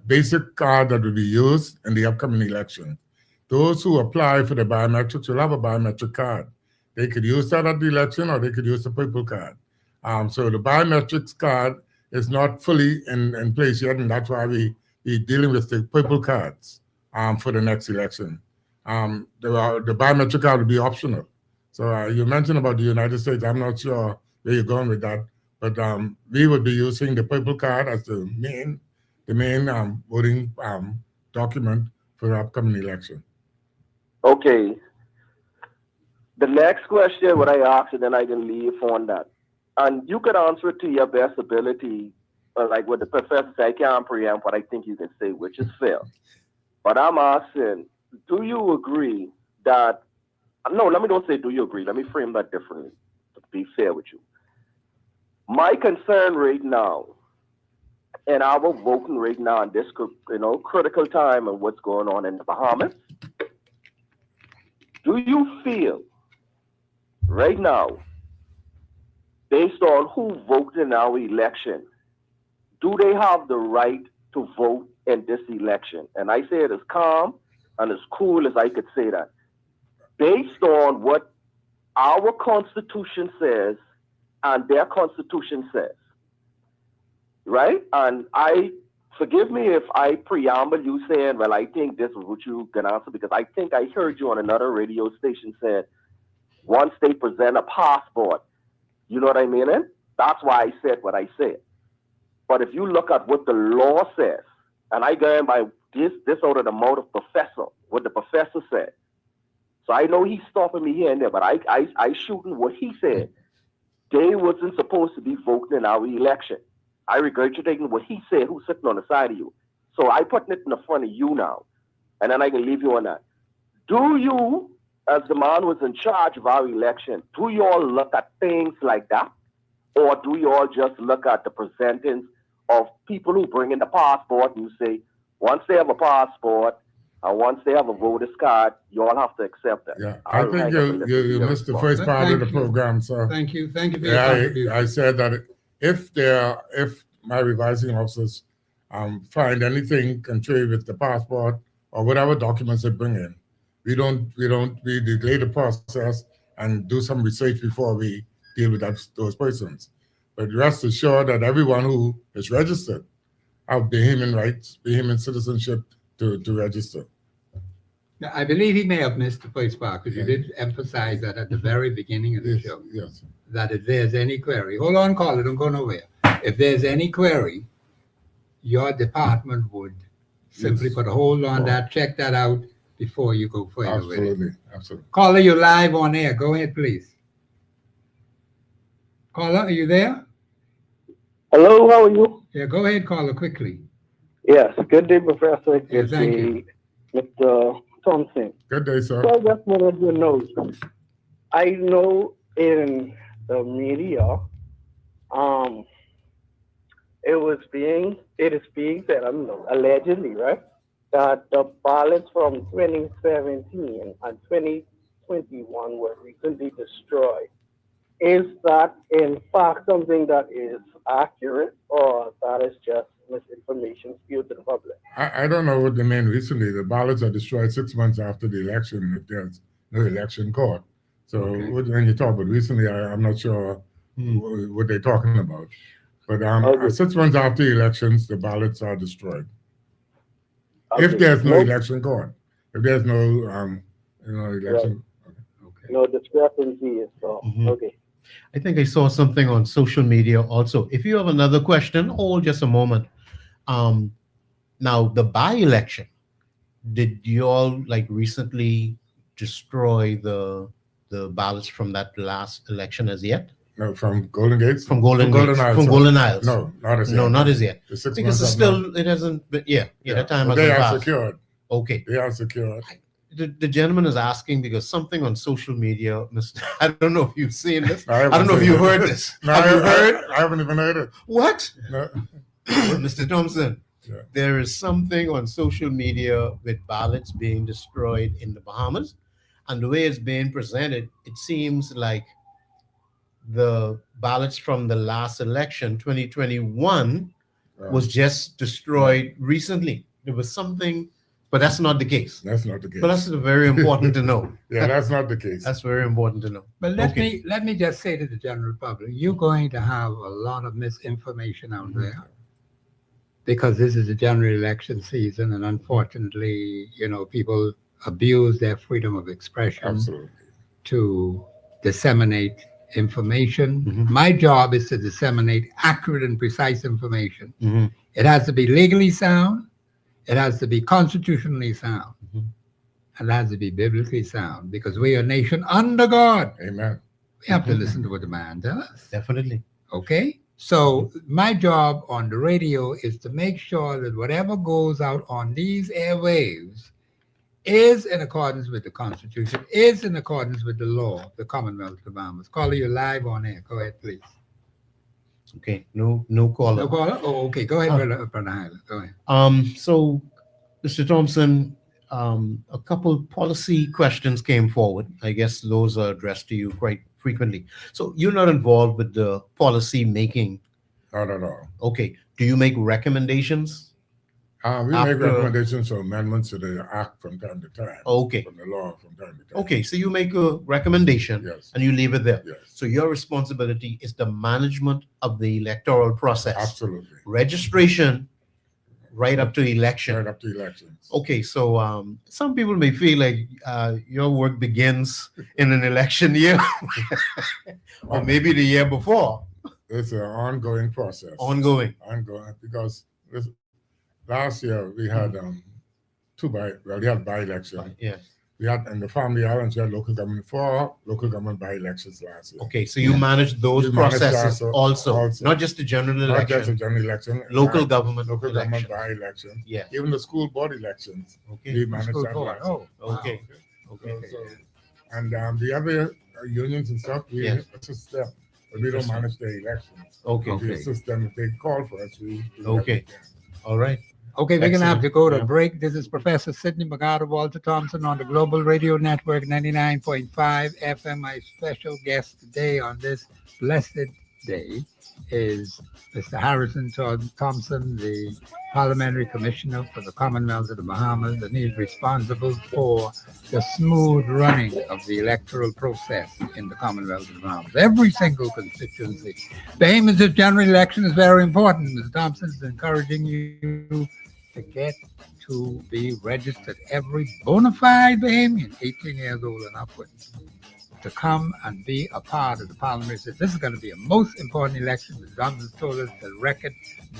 basic card that will be used in the upcoming election. Those who apply for the biometrics will have a biometric card. They could use that at the election, or they could use the purple card. So the biometrics card is not fully in place yet, and that's why we're dealing with the purple cards for the next election. The biometric card will be optional. So you mentioned about the United States. I'm not sure where you're going with that, but we would be using the purple card as the main voting document for the upcoming election. Okay. The next question, what I ask, and then I can leave on that. And you could answer it to your best ability, like what the professor said. I can't preempt what I think you can say, which is fair. But I'm asking, do you agree that, no, let me don't say do you agree. Let me frame that differently to be fair with you. My concern right now, and our voting right now in this critical time and what's going on in the Bahamas, do you feel right now, based on who voted in our election, do they have the right to vote in this election? And I say it as calm and as cool as I could say that. Based on what our Constitution says and their Constitution says, right? And forgive me if I preamble you saying, well, I think this is what you can answer, because I think I heard you on another radio station saying, once they present a passport, you know what I mean? That's why I said what I said. But if you look at what the law says, and I go in by this out of the mouth of professor, what the professor said. So I know he's stopping me here and there, but I shooting what he said. They wasn't supposed to be voting in our election. I regurgitating what he said, who's sitting on the side of you. So I putting it in the front of you now, and then I can leave you on that. Do you, as the man who was in charge of our election, do you all look at things like that? Or do you all just look at the presentings of people who bring in the passport and you say, once they have a passport and once they have a voter's card, you all have to accept that? Yeah, I think you missed the first part of the program, sir. Thank you for your contribution. I said that if my revising officers find anything contrary with the passport or whatever documents they bring in, we delay the process and do some research before we deal with those persons. But rest assured that everyone who is registered have the human rights, the human citizenship to register. Now, I believe he may have missed the first part, because you did emphasize that at the very beginning of the show. Yes. That if there's any query, hold on, caller, don't go nowhere. If there's any query, your department would simply put a hold on that, check that out, before you go further with it. Absolutely, absolutely. Caller, you're live on air. Go ahead, please. Caller, are you there? Hello, how are you? Yeah, go ahead, caller, quickly. Yes, good day, Professor. Good thank day, you. Mr. Thompson. Good day, sir. So I just wanted to know, I know in the media, it is being said, I don't know, allegedly, right, that the ballots from 2017 and 2021 were recently destroyed. Is that in fact something that is accurate, or that is just misinformation spewed to the public? I don't know what they mean recently. The ballots are destroyed 6 months after the election if there's no election court. So when you talk about recently, I'm not sure what they're talking about. But 6 months after elections, the ballots are destroyed. If there's no election court, if there's no election. Right. No discrepancy. So okay. I think I saw something on social media also. If you have another question, hold just a moment. Now, the by-election, did you all recently destroy the ballots from that last election as yet? No, from Golden Gates? From Golden Isles. No, not as yet. No, not as yet. The 6 Because months it hasn't been, that time hasn't they are passed. secured. Okay. They are secured. The gentleman is asking because something on social media, Mr. I don't know if you've seen this. I don't know if you heard this. No, Have you heard? I haven't even heard it. What? No. Mr. Thompson, there is something on social media with ballots being destroyed in the Bahamas. And the way it's being presented, it seems like the ballots from the last election, 2021, was just destroyed recently. There was something, but that's not the case. That's not the case. But that's very important to know. Yeah, that's not the case. That's very important to know. But let me just say to the general public, you're going to have a lot of misinformation out there because this is a general election season, and unfortunately, people abuse their freedom of expression to disseminate information. My job is to disseminate accurate and precise information. It has to be legally sound. It has to be constitutionally sound. And it has to be biblically sound because we are a nation under God. Amen. We have to listen to what the man tells us. Definitely. Okay? So my job on the radio is to make sure that whatever goes out on these airwaves is in accordance with the Constitution, is in accordance with the law of the Commonwealth of the Bahamas. Caller, you're live on air. Go ahead, please. Okay, no caller. No caller? Oh, okay. Go ahead, Brother Hyland. Go ahead. So, Mr. Thompson, a couple policy questions came forward. I guess those are addressed to you quite frequently. So you're not involved with the policy making? Not at all. Okay. Do you make recommendations? We make recommendations or amendments to the act from time to time. Okay. From the law from time to time. Okay, so you make a recommendation and you leave it there. Yes. So your responsibility is the management of the electoral process. Absolutely. Registration right up to election. Right up to elections. Okay, so some people may feel like your work begins in an election year or maybe the year before. It's an ongoing process. Ongoing, because last year we had we had by-election. Yes. We had in the family islands, we had local government by-elections last year. Okay, so you manage those processes also, not just the general election. Not just the general election. Local government by-elections. Yeah. Even the school board elections. Okay. We manage that. Oh, okay. Okay. And the other unions and stuff, we assist them. But we don't manage the elections. Okay. We assist them if they call for us. Okay. All right. Okay, we're going to have to go to break. This is Professor Sidney McArthur, Walter Thompson on the Global Radio Network 99.5 FM. My special guest today on this blessed day is Mr. Harrison Thompson, the Parliamentary Commissioner for the Commonwealth of the Bahamas, and he's responsible for the smooth running of the electoral process in the Commonwealth of the Bahamas. Every single constituency. The aim of this general election is very important. Mr. Thompson is encouraging you to get to be registered. Every bona fide Bahamian, 18 years old and upwards, to come and be a part of the Parliamentary. This is going to be a most important election. The Thompson told us the record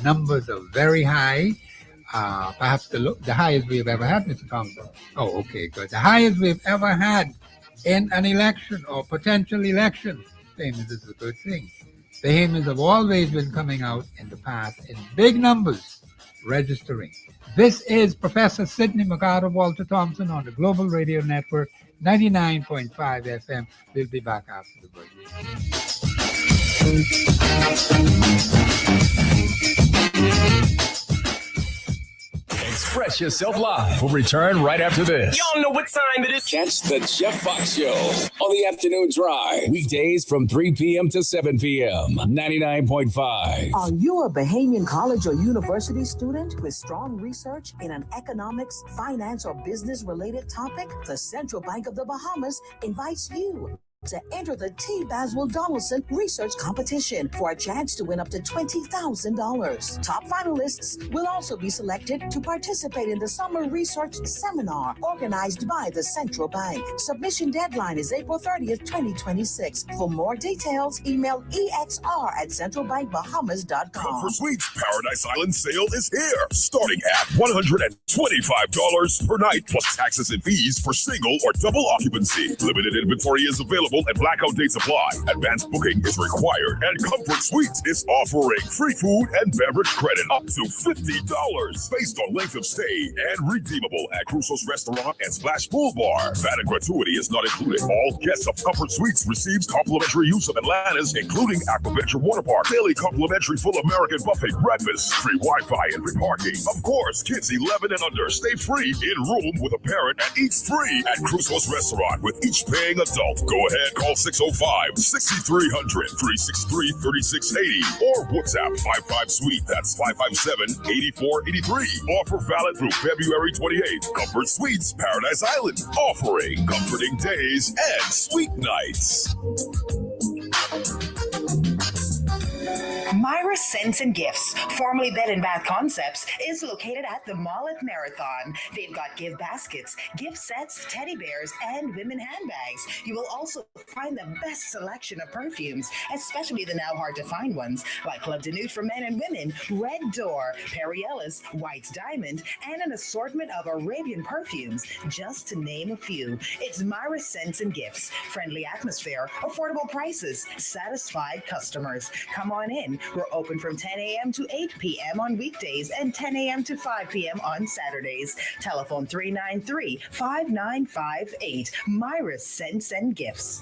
numbers are very high. perhaps the highest we've ever had, Mr. Thompson. Oh, okay, good. The highest we've ever had in an election or potential election. Bahamas is a good thing. Bahamians have always been coming out in the past in big numbers, registering. This is Professor Sidney McArthur Walter Thompson on the Global Radio Network, 99.5 FM. We'll be back after the break. Express Yourself Live will return right after this. Y'all know what time it is. Catch the Jeff Fox Show on the afternoon drive. Weekdays from 3 p.m. to 7 p.m. 99.5. Are you a Bahamian college or university student with strong research in an economics, finance, or business-related topic? The Central Bank of the Bahamas invites you to enter the T. Baswell Donaldson Research Competition for a chance to win up to $20,000. Top finalists will also be selected to participate in the Summer Research Seminar organized by the Central Bank. Submission deadline is April 30th, 2026. For more details, email exr@centralbankbahamas.com. Comfort Suites Paradise Island sale is here, starting at $125 per night, plus taxes and fees for single or double occupancy. Limited inventory is available and blackout dates apply. Advanced booking is required, and Comfort Suites is offering free food and beverage credit up to $50 based on length of stay and redeemable at Crusoe's Restaurant and Splash Pool Bar. VAT and gratuity is not included. All guests of Comfort Suites receives complimentary use of Atlantis, including Aquaventure Water Park, daily complimentary full American buffet breakfast, free Wi-Fi and free parking. Of course, kids 11 and under stay free in room with a parent and eat free at Crusoe's Restaurant with each paying adult. Go ahead. Call 605-6300-363-3680 or WhatsApp 55-SUITE. That's 557-8483. Offer valid through February 28th. Comfort Suites, Paradise Island, offering comforting days and sweet nights. Myra Scents and Gifts, formerly Bed and Bath Concepts, is located at the Mall at Marathon. They've got gift baskets, gift sets, teddy bears, and women handbags. You will also find the best selection of perfumes, especially the now hard to find ones like Club de Nude for men and women, Red Door, Perry Ellis, White's Diamond, and an assortment of Arabian perfumes, just to name a few. It's Myra Scents and Gifts. Friendly atmosphere, affordable prices, satisfied customers. Come on in. We're open from 10 a.m. to 8 p.m. on weekdays and 10 a.m. to 5 p.m. on Saturdays. Telephone 393-5958. Myra Scents and Gifts.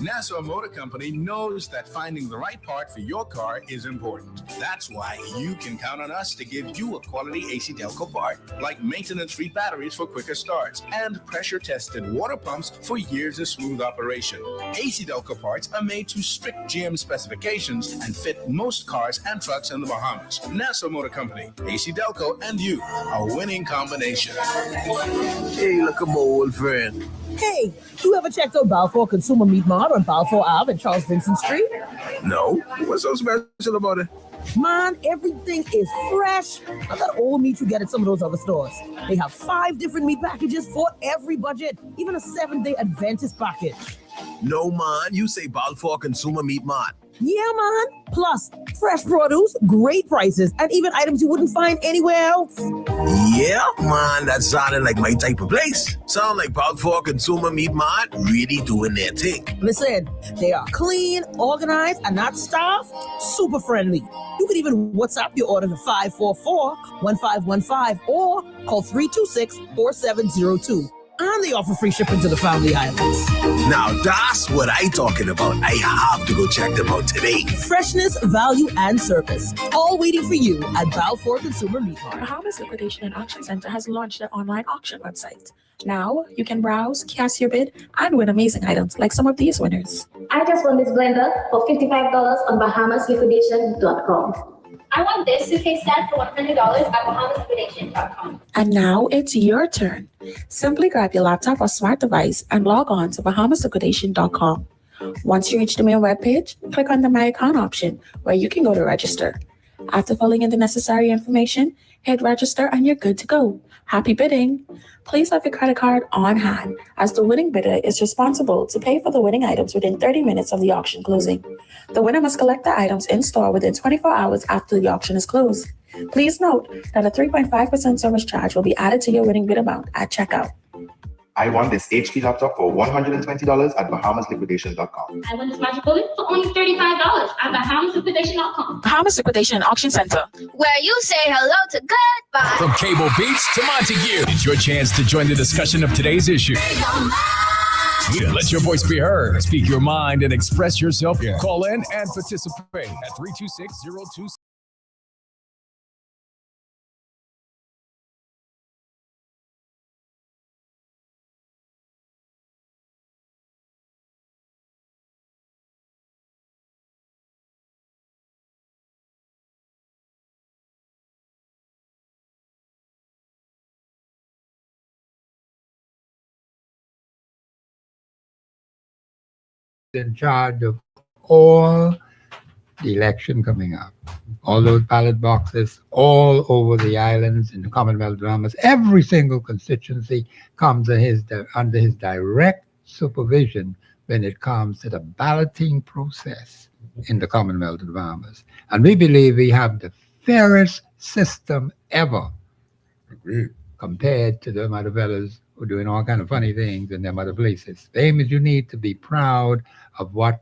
Nassau Motor Company knows that finding the right part for your car is important. That's why you can count on us to give you a quality AC Delco part, like maintenance-free batteries for quicker starts and pressure-tested water pumps for years of smooth operation. AC Delco parts are made to strict GM specifications and fit most cars and trucks in the Bahamas. Nassau Motor Company, AC Delco, and you, a winning combination. Hey, look at my old friend. Hey, you ever checked out Balfour Consumer Meat Mart on Balfour Ave and Charles Vincent Street? No, what's so special about it? Man, everything is fresh. I got old meat you get at some of those other stores. They have 5 different meat packages for every budget, even a 7-day Adventist package. No, man, you say Balfour Consumer Meat Mart. Yeah, man. Plus, fresh produce, great prices, and even items you wouldn't find anywhere else. Yeah, man, that sounded like my type of place. Sound like Balfour Consumer Meat Mart really doing their thing. Listen, they are clean, organized, and not staffed. Super friendly. You can even WhatsApp your order to 544-1515 or call 326-4702. And they offer free shipping to the Family Islands. Now that's what I'm talking about. I have to go check them out today. Freshness, value, and service. All waiting for you at Balfour Consumer Meat Mart. Bahamas Liquidation and Auction Center has launched an online auction website. Now you can browse, cast your bid, and win amazing items like some of these winners. I just won this blender for $55 on BahamasLiquidation.com. I want this suitcase set for $100 at BahamasLiquidation.com. And now it's your turn. Simply grab your laptop or smart device and log on to BahamasLiquidation.com. Once you reach the main webpage, click on the My Account option where you can go to register. After filling in the necessary information, hit register and you're good to go. Happy bidding! Please have your credit card on hand, as the winning bidder is responsible to pay for the winning items within 30 minutes of the auction closing. The winner must collect the items in store within 24 hours after the auction is closed. Please note that a 3.5% service charge will be added to your winning bid amount at checkout. I want this HP laptop for $120 at BahamasLiquidation.com. I won this magic bullet for only $35 at BahamasLiquidation.com. Bahamas Liquidation Auction Center, where you say hello to goodbye. From Cable Beach to Montague, it's your chance to join the discussion of today's issue. Let your voice be heard. Speak your mind and express yourself. Call in and participate at 326-02. In charge of all the election coming up, all those ballot boxes all over the islands in the Commonwealth of Bahamas. Every single constituency comes under his direct supervision when it comes to the balloting process in the Commonwealth of the Bahamas. And we believe we have the fairest system ever. Agreed. Compared to them other fellas who are doing all kind of funny things in them other places. The aim is you need to be proud of what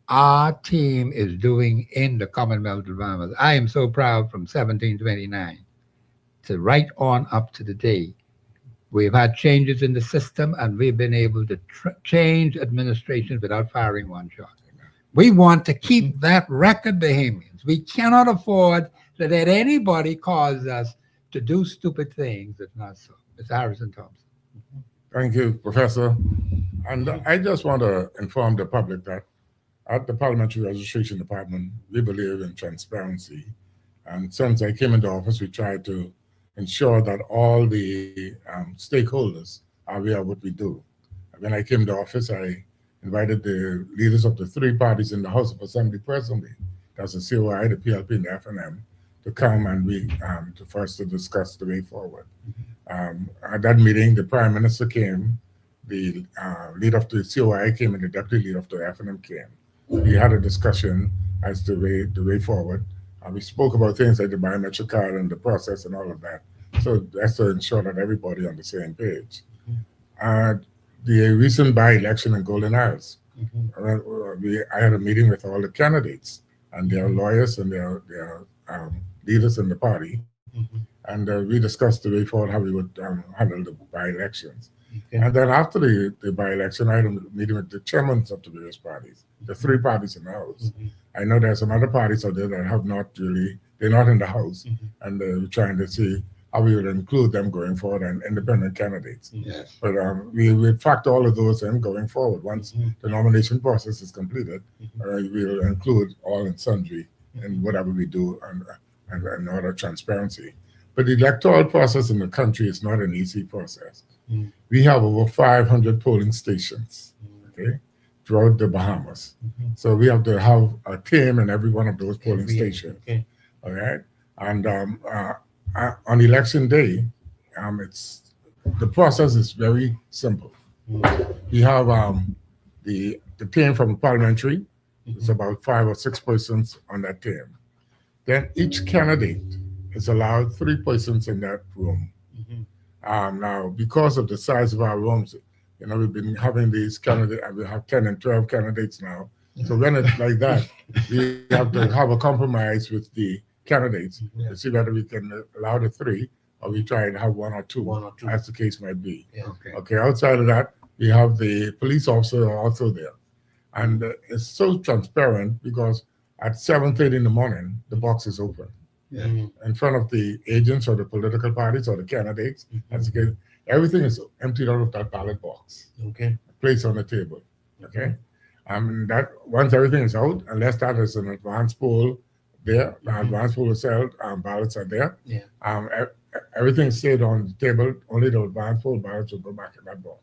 our team is doing in the Commonwealth of the Bahamas. I am so proud from 1729 to right on up to the day. We've had changes in the system and we've been able to change administrations without firing one shot. We want to keep that record, Bahamians. We cannot afford to let anybody cause us to do stupid things. It's not so. Mr. Harrison Thompson. Thank you, Professor. And I just want to inform the public that at the Parliamentary Registration Department, we believe in transparency. And since I came into office, we tried to ensure that all the stakeholders are aware of what we do. When I came to office, I invited the leaders of the three parties in the House of Assembly personally. That's the COI, the PLP, and the FNM, to come and we to first to discuss the way forward. At that meeting, the Prime Minister came, the leader of the COI came, and the deputy leader of the FNM came. We had a discussion as to the way forward. We spoke about things like the biometric card and the process and all of that. So that's to ensure that everybody on the same page. The recent by-election in Golden Isles, I had a meeting with all the candidates and their lawyers and their leaders in the party. And we discussed the way forward how we would handle the by-elections. And then after the by-election, I had a meeting with the chairmen of the various parties, the three parties in the House. I know there's some other parties out there that have not really, they're not in the House, and we're trying to see how we will include them going forward and independent candidates. Yes. But we will factor all of those in going forward. Once the nomination process is completed, we will include all and sundry in whatever we do and order transparency. But the electoral process in the country is not an easy process. We have over 500 polling stations, okay, throughout the Bahamas. So we have to have a team in every one of those polling stations. All right. And on election day, the process is very simple. We have the team from Parliamentary. It's about 5 or 6 persons on that team. Then each candidate is allowed 3 persons in that room. Now, because of the size of our rooms, we've been having these candidates, we have 10 and 12 candidates now. So when it's like that, we have to have a compromise with the candidates to see whether we can allow the 3 or we try and have 1 or 2, as the case might be. Okay, outside of that, we have the police officer also there. And it's so transparent because at 7:30 in the morning, the box is open. In front of the agents or the political parties or the candidates. Everything is emptied out of that ballot box. Placed on the table. That once everything is out, unless that is an advance poll there, the advance poll is held, ballots are there. Everything stayed on the table, only the advance poll ballots will go back in that box.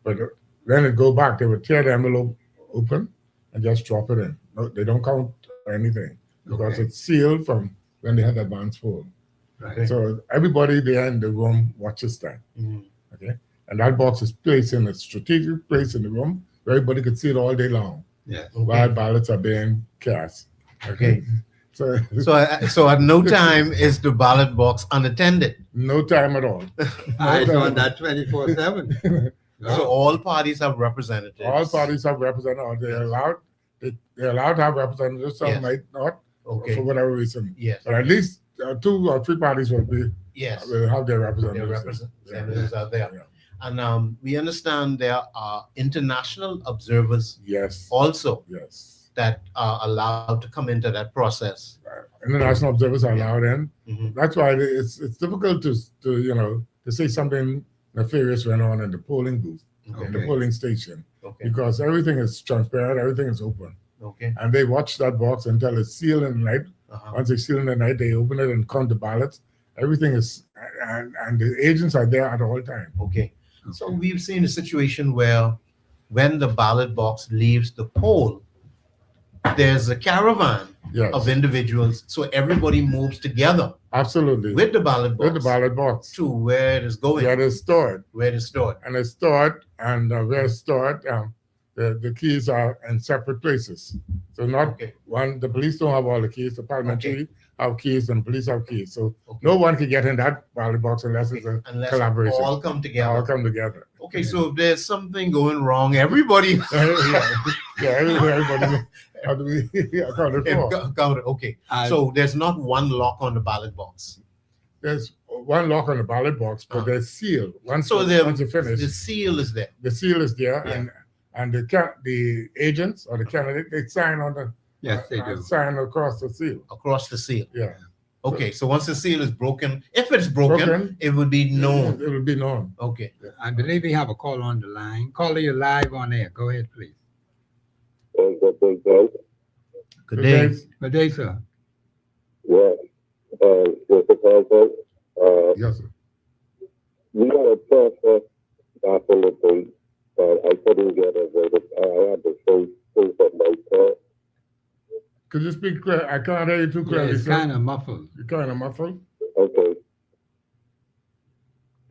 But when it go back, they would tear the envelope open and just drop it in. No, they don't count anything because it's sealed from when they had advance poll. So everybody there in the room watches that. And that box is placed in a strategic place in the room where everybody could see it all day long while ballots are being cast. So at no time is the ballot box unattended. No time at all. I on that 24/7. So all parties have representatives. All parties have representatives. They're allowed to have representatives. Some might not, for whatever reason. Yes. But at least 2 or 3 parties will have their representatives. Their representatives are there. Yeah. And we understand there are international observers. Yes. Also. Yes. That are allowed to come into that process. International observers are allowed in. That's why it's difficult to say something nefarious went on in the polling booth, in the polling station, because everything is transparent, everything is open. Okay. And they watch that box until it's sealed in the night. Once it's sealed in the night, they open it and count the ballots. Everything is, and the agents are there at all times. Okay. So we've seen a situation where when the ballot box leaves the poll, there's a caravan of individuals, so everybody moves together. Absolutely. With the ballot box. With the ballot box. To where it is going. Where it is stored. Where it is stored. And it's stored, and where it's stored, the keys are in separate places. So not one, the police don't have all the keys, the parliamentary have keys and the police have keys. So no one can get in that ballot box unless it's a collaboration. All come together. All come together. Okay, so if there's something going wrong, everybody. Everybody. How do we account for? Okay. So there's not one lock on the ballot box. There's one lock on the ballot box, but there's seal. Once you finish, the seal is there. The seal is there, and the agents or the candidate, they sign on the they do. Sign across the seal. Across the seal. Yeah. Okay, so once the seal is broken, if it's broken, it would be known. It would be known. Okay. I believe we have a call on the line. Caller, you're live on air. Go ahead, please. Good day. Good day, sir. Yeah. Mr. Thompson, yes, sir. We got a process back in the day that I couldn't get a verdict. I had to show proof of my car. Could you speak clear? I can't hear you too clearly. It's kind of muffled. You're kind of muffled? Okay.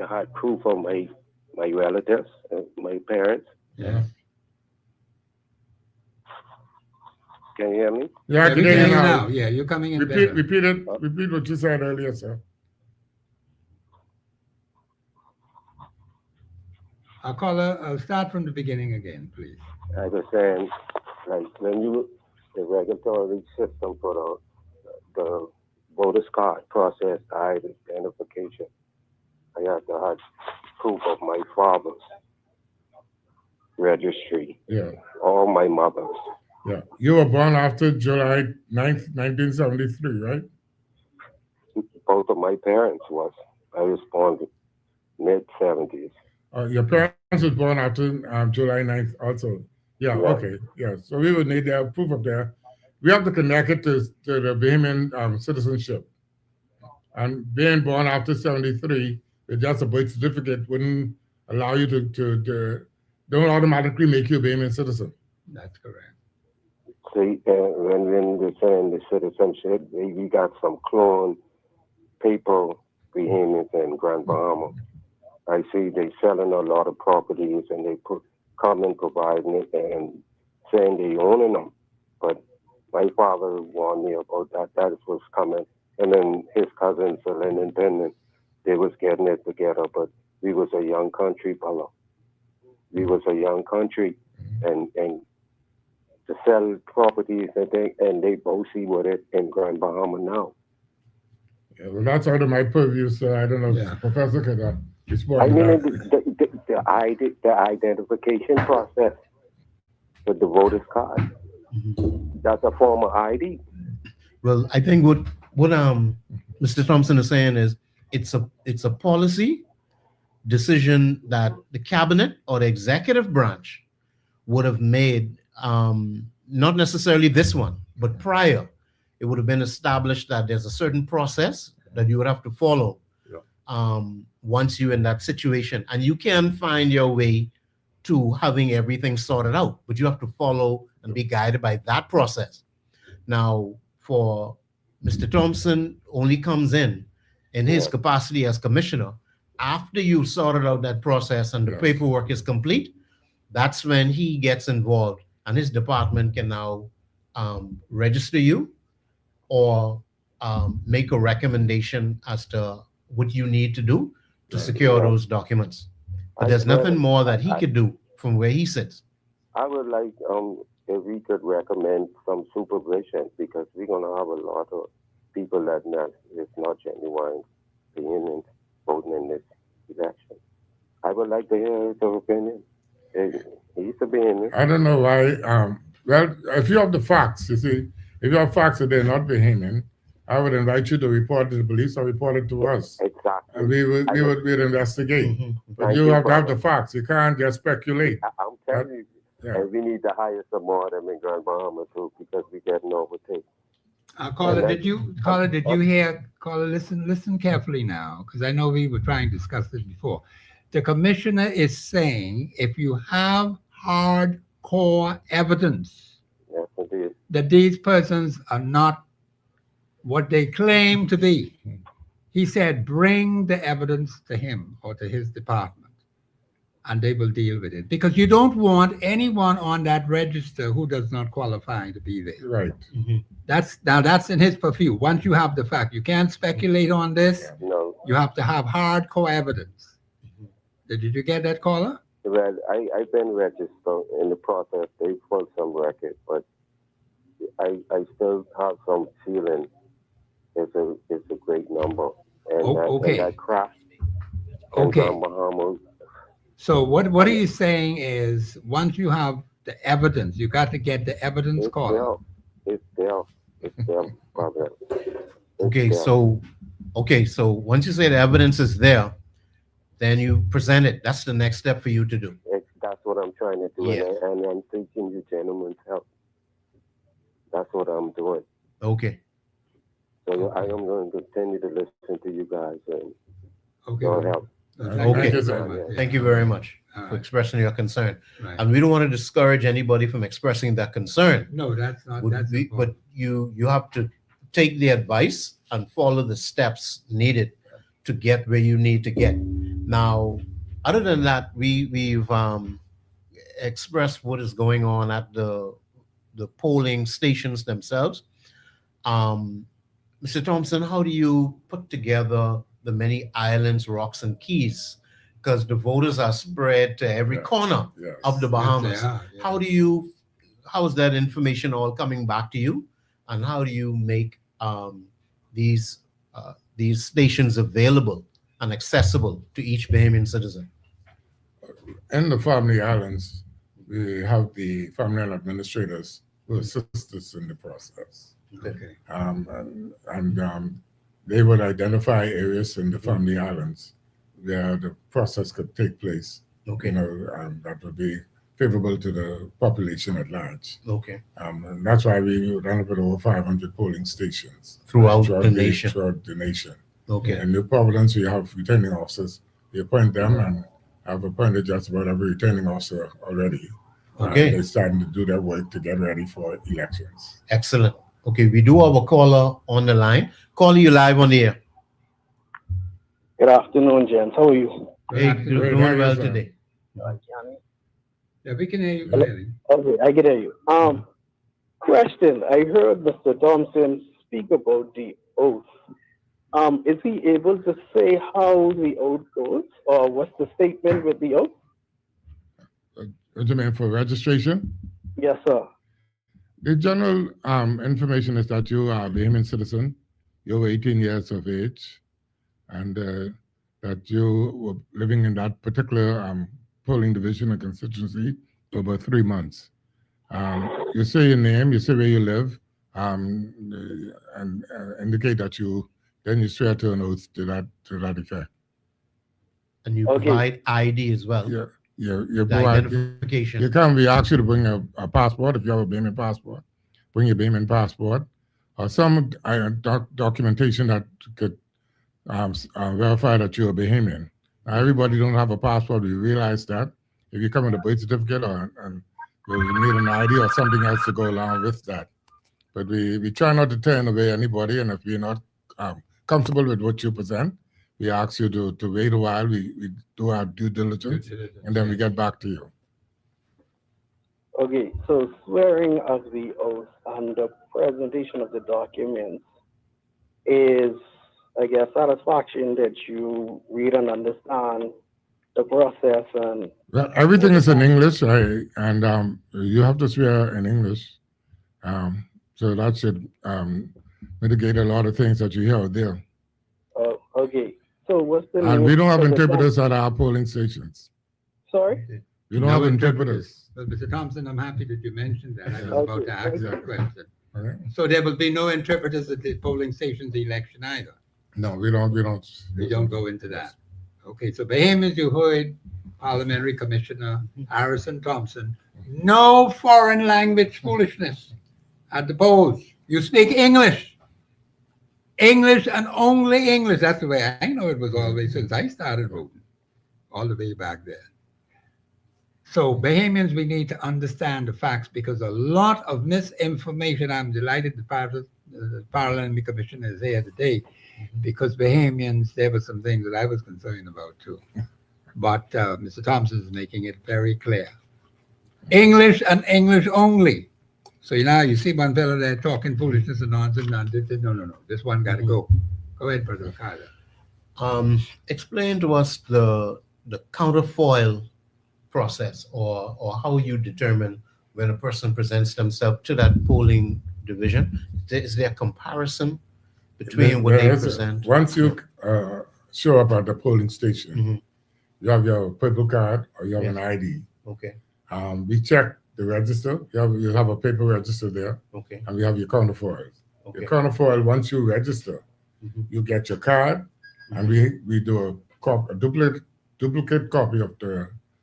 I had proof of my relatives, my parents. Yeah. Can you hear me? Yeah, I can hear you now. Yeah, you're coming in Repeat what you said earlier, sir. I'll start from the beginning again, please. I was saying, like, the regulatory system for the voter's card process, identification, I had to have proof of my father's registry. Yeah. All my mother's. Yeah. You were born after July 9th, 1973, right? Both of my parents was. I was born mid-70s. Your parents was born after July 9th also. Yeah, okay. Yeah. So we would need their proof of that. We have to connect it to the Bahamian citizenship. And being born after 73, just a birth certificate wouldn't allow you to don't automatically make you a Bahamian citizen. That's correct. See, when we're saying the citizenship, we got some clone paper Bahamians in Grand Bahama. I see they selling a lot of properties and they come and providing it and saying they owning them. But my father warned me about that was coming. And then his cousins are independent. They was getting it together, but we was a young country, fella. We was a young country and to sell properties and they bossy with it in Grand Bahama now. Yeah, well, that's out of my purview, so I don't know if the professor could respond. I mean, to that. the identification process with the voter's card. That's a form of ID. Well, I think what Mr. Thompson is saying is it's a policy decision that the cabinet or the executive branch would have made, not necessarily this one, but prior. It would have been established that there's a certain process that you would have to follow once you're in that situation. And you can find your way to having everything sorted out, but you have to follow and be guided by that process. Now, for Mr. Thompson only comes in his capacity as commissioner after you sorted out that process and the paperwork is complete. That's when he gets involved and his department can now register you or make a recommendation as to what you need to do to secure those documents. But there's nothing more that he could do from where he sits. I would like if we could recommend some supervision, because we're gonna have a lot of people that is not genuine being voting in this election. I would like to hear his opinion. He's a being. I don't know why. Well, if you have the facts, you see, if you have facts that they're not behaving, I would invite you to report to the police or report it to us. Exactly. And we'd investigate. But you have to have the facts. You can't just speculate. I'm telling you, and we need to hire some more of them in Grand Bahama too, because we're getting overtaken. Caller, did you hear? Caller, listen carefully now, because I know we were trying to discuss this before. The commissioner is saying if you have hardcore evidence that these persons are not what they claim to be, he said, bring the evidence to him or to his department, and they will deal with it. Because you don't want anyone on that register who does not qualify to be there. Right. That's in his purview. Once you have the fact, you can't speculate on this. No. You have to have hardcore evidence. Did you get that, caller? Well, I've been registered in the process. They pulled some record, but I still have some feeling it's a great number. And that crash in Bahamas. So what are you saying is once you have the evidence, you got to get the evidence, caller. It's there. Problem. Okay, so once you say the evidence is there, then you present it. That's the next step for you to do. That's what I'm trying to do, Yeah. and I'm seeking you gentlemen's help. That's what I'm doing. Okay. So I am going to continue to listen to you guys and your help. Thank you very much for expressing your concern. Right. And we don't want to discourage anybody from expressing that concern. No, that's not. But you have to take the advice and follow the steps needed to get where you need to get. Now, other than that, we've expressed what is going on at the polling stations themselves. Mr. Thompson, how do you put together the many islands, rocks, and keys? Because the voters are spread to every corner of the Bahamas. How is that information all coming back to you? And how do you make these stations available and accessible to each Bahamian citizen? In the family islands, we have the family island administrators who assist us in the process. Okay. And they would identify areas in the family islands where the process could take place. Okay. That would be favorable to the population at large. Okay. And that's why we run up with over 500 polling stations throughout the nation. Throughout the nation. Okay. In New Providence, we have returning officers. We appoint them, and I've appointed just about every returning officer already. Okay. They're starting to do their work to get ready for elections. Excellent. Okay, we do have a caller on the line. Caller, you live on the air. Good afternoon, gents. How are you? Hey, doing well today. Yeah, we can hear you clearly. Okay, I can hear you. Question. I heard Mr. Thompson speak about the oath. Is he able to say how the oath goes, or what's the statement with the oath? What do you mean, for registration? Yes, sir. The general information is that you are a Bahamian citizen, you're 18 years of age, and that you were living in that particular polling division or constituency for about 3 months. You say your name, you say where you live, and indicate that then you swear to an oath to that effect. And you provide ID as well. Yeah. You provide identification. You can. We ask you to bring a passport if you have a Bahamian passport. Bring your Bahamian passport or some documentation that could verify that you're a Bahamian. Now, everybody don't have a passport. We realize that. If you come with a birth certificate and you need an ID or something else to go along with that. But we try not to turn away anybody, and if you're not comfortable with what you present, we ask you to wait a while. We do our due diligence, and then we get back to you. Okay, so swearing of the oath and the presentation of the documents is, I guess, satisfaction that you read and understand the process and Well, everything is in English, and you have to swear in English. So that should mitigate a lot of things that you hear out there. okay. So what's the And name we don't have of the interpreters at our polling stations. Sorry? We don't have interpreters. But Mr. Thompson, I'm happy that you mentioned that. I was about to ask that question. All right. So there will be no interpreters at the polling stations election either. No, we don't. We don't go into that. Okay, so Bahamians, you heard Parliamentary Commissioner Harrison Thompson. No foreign language foolishness at the polls. You speak English. English and only English. That's the way I know it was always since I started voting, all the way back then. So Bahamians, we need to understand the facts because a lot of misinformation. I'm delighted the Parliamentary Commissioner is here today because Bahamians, there were some things that I was concerned about too. But Mr. Thompson is making it very clear. English and English only. So now you see one fellow there talking foolishness and nonsense. No. This one got to go. Go ahead, President Carter. Explain to us the counterfoil process or how you determine when a person presents themselves to that polling division. Is there a comparison between what they present? Once you show up at the polling station, you have your purple card or you have an ID. Okay. We check the register. You have a paper register there. Okay. And we have your counterfoils. Okay. Your counterfoil, once you register, you get your card, and we do a duplicate copy of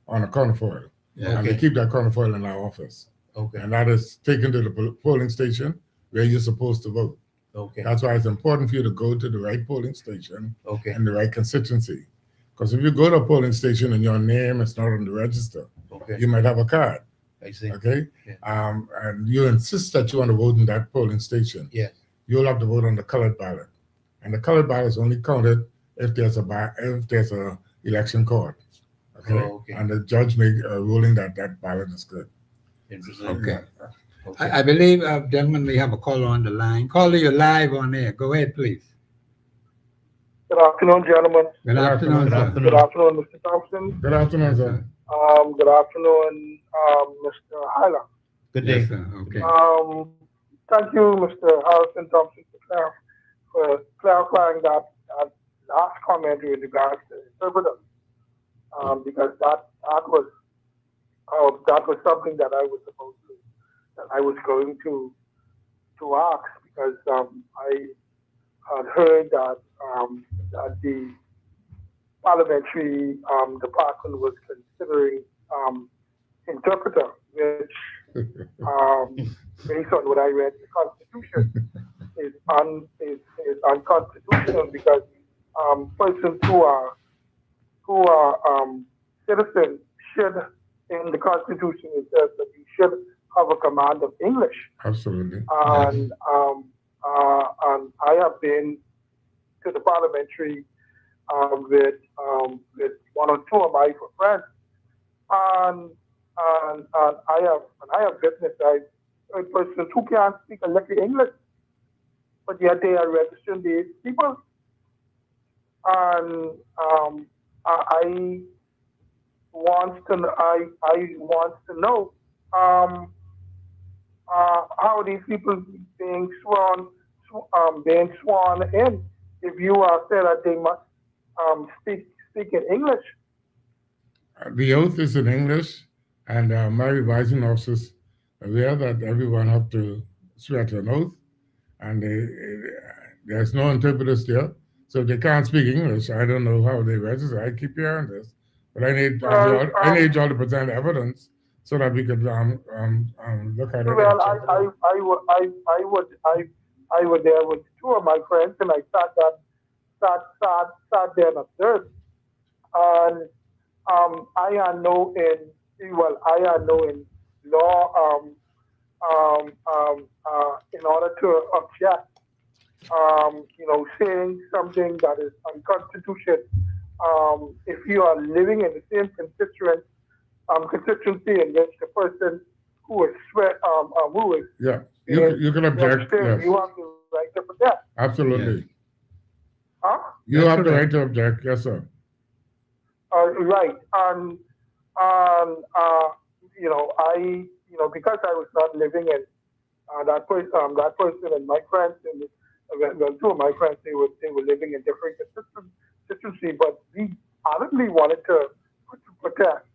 on a counterfoil. Yeah. And we keep that counterfoil in our office. Okay. And that is taken to the polling station where you're supposed to vote. Okay. That's why it's important for you to go to the right polling station Okay. and the right constituency. Because if you go to a polling station and your name is not on the register, you might have a card. I see. Okay? And you insist that you want to vote in that polling station. Yes. You'll have to vote on the colored ballot. And the colored ballot is only counted if there's a election card. Okay? Okay. And the judge make a ruling that ballot is good. Interesting. Okay. I believe, gentlemen, we have a caller on the line. Caller, you're live on air. Go ahead, please. Good afternoon, gentlemen. Good afternoon, sir. Good afternoon, Mr. Thompson. Good afternoon, sir. Good afternoon, Mr. Hyla. Good day. Yes, sir. Okay. Thank you, Mr. Harrison Thompson, for clarifying that last comment with regards to interpreter, because that was something that I was going to ask, because I had heard that the Parliamentary department was considering interpreter, which, based on what I read in the Constitution, is unconstitutional, because persons who are citizens should, in the Constitution, it says that you should have a command of English. Absolutely. And I have been to the Parliamentary with one or two of my friends, and I have witnessed persons who can't speak a little English, but yet they are registered these people, and I want to know how these people being sworn in, if you are said that they must speak in English. The oath is in English, and my revising officers are aware that everyone have to swear to an oath, and there's no interpreters there. So if they can't speak English, I don't know how they register. I keep hearing this, but I need y'all to present evidence so that we could look at it. Well, I was there with two of my friends, and I sat there and observed. And I know in law, in order to object, saying something that is unconstitutional, if you are living in the same constituency in which the person who is You can object. Still, Yes, you have the right to protect. absolutely. Huh? You That's have the correct. right to object. Yes, sir. Right. Because I was not living in that person and my friends, and well, two of my friends, they were living in different consistency, but we honestly wanted to protest.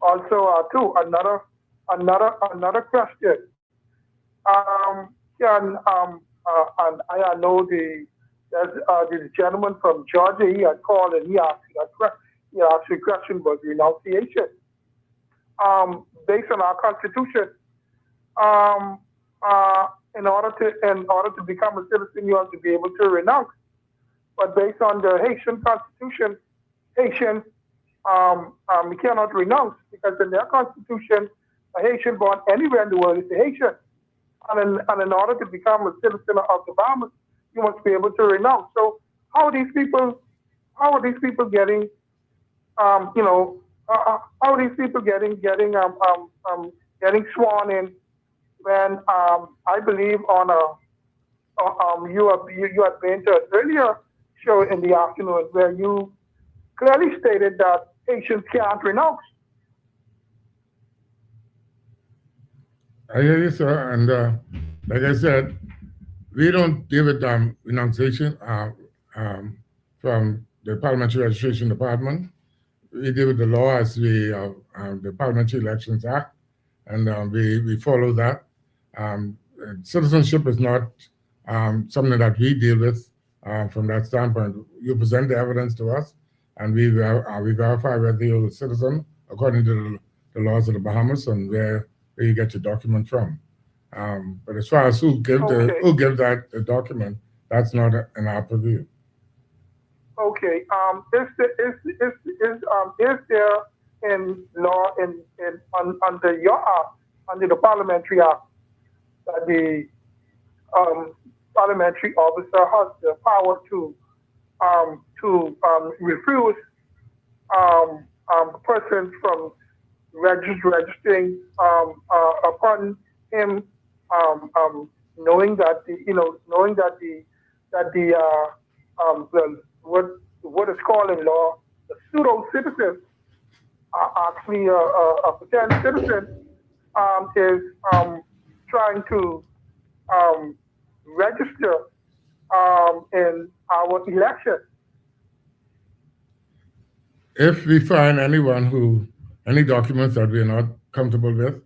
Also too another question. And I know the gentleman from Georgia, he had called and he asked the question was renunciation. Based on our constitution, in order to become a citizen, you have to be able to renounce. But based on the Haitian constitution, Haitians cannot renounce because in their constitution, a Haitian born anywhere in the world is a Haitian. And in order to become a citizen of the Bahamas, you must be able to renounce. So how are these people getting, how are these people getting sworn in when I believe you had been to an earlier show in the afternoon where you clearly stated that Haitians can't renounce. I hear you, sir. And like I said, we don't deal with renunciation from the Parliamentary Registration Department. We deal with the law as the Parliamentary Elections Act, and we follow that. Citizenship is not something that we deal with from that standpoint. You present the evidence to us, and we verify whether you're a citizen according to the laws of the Bahamas and where you get your document from. But as far as who give that document, that's not in our purview. Okay. Is there in law under your act, under the Parliamentary Act, that the parliamentary officer has the power to refuse persons from registering upon him, knowing that what is called in law the pseudo citizen, actually a pretend citizen, is trying to register in our election. If we find any documents that we are not comfortable with,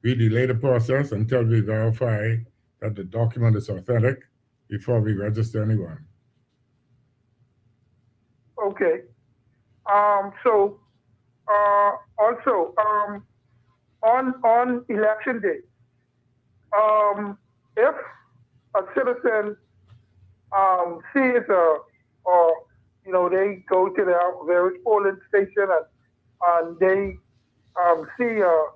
we delay the process until we verify that the document is authentic before we register anyone. Okay. Also, on election day, if a citizen sees they go to their various polling station and they see a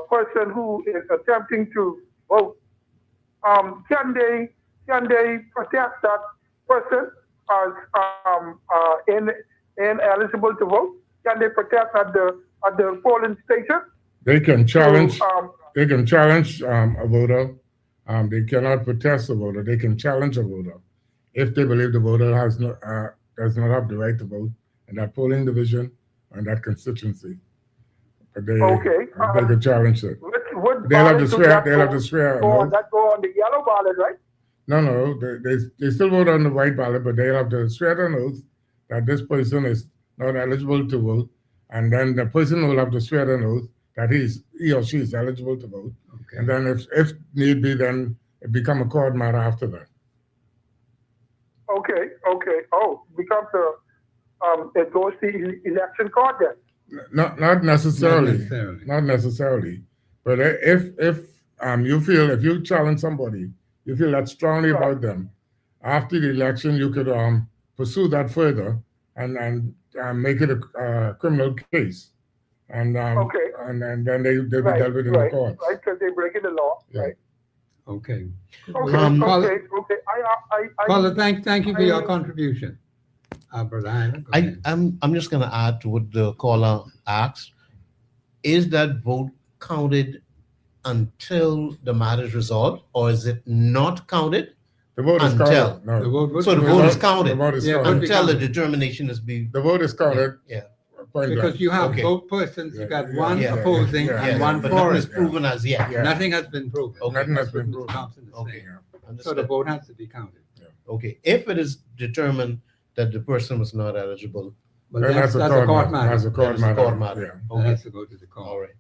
person who is attempting to vote, can they protect that person as ineligible to vote? Can they protest at the polling station? They can challenge. They can challenge a voter. They cannot protest a voter. They can challenge a voter if they believe the voter does not have the right to vote in that polling division or in that constituency. But they can challenge it. They'll have to swear. They'll have to swear. That go on the yellow ballot, right? No. They still vote on the white ballot, but they'll have to swear an oath that this person is not eligible to vote, and then the person will have to swear an oath that he or she is eligible to vote. Okay. And then if need be, then it become a court matter after that. Okay. Oh, becomes it goes to election court then? Not necessarily. Not necessarily. But if you challenge somebody, you feel that strongly about them, after the election you could pursue that further and make it a criminal case. And and then they be dealt with in the courts. Right, because they're breaking the law. Yeah. Right. Okay. Okay. Caller, thank you for your contribution. I'm just going to add to what the caller asked. is that vote counted until the matter is resolved, or is it not counted? The vote is until counted. No. So the vote is counted The vote is Yeah, counted. until the determination is being. The vote is counted. Yeah. Point Because blank. you have Okay. both persons, you got Yeah, one yeah, opposing yeah, and yeah, one but for nothing it. is proven as yet. Yeah. Nothing has been proven. Okay. Nothing has That's what been Mr. proven. Thompson is Okay. saying. So Understood. the vote has to be counted. Okay. If it is determined that the person was not eligible, But Then that's a court matter. That's a court That is a court matter. matter. That has to go to the court. all right.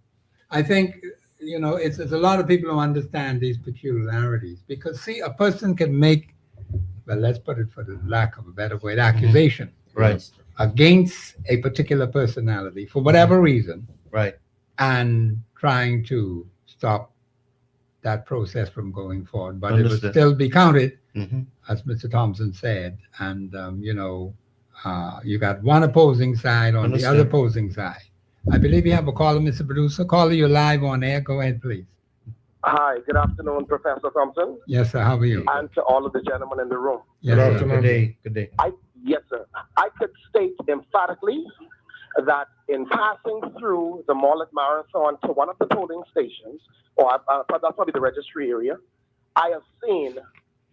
I think, it's a lot of people who understand these peculiarities because, see, a person can make, well, let's put it for the lack of a better word, accusation Right. against a particular personality for whatever reason Right. and trying to stop that process from going forward. But it would Understood. still be counted, Mhm. as Mr. Thompson said. And, you got one opposing side on the Understood. other opposing side. I believe you have a caller, Mr. Producer. Caller, you're live on air. Go ahead, please. Hi, good afternoon, Professor Thompson, Yes, sir. How are you? and to all of the gentlemen in the room. Yes, Good sir. afternoon. Good day. Good day. Yes, sir. I could state emphatically that in passing through the Mall at Marathon to one of the polling stations, or that's probably the registry area, I have seen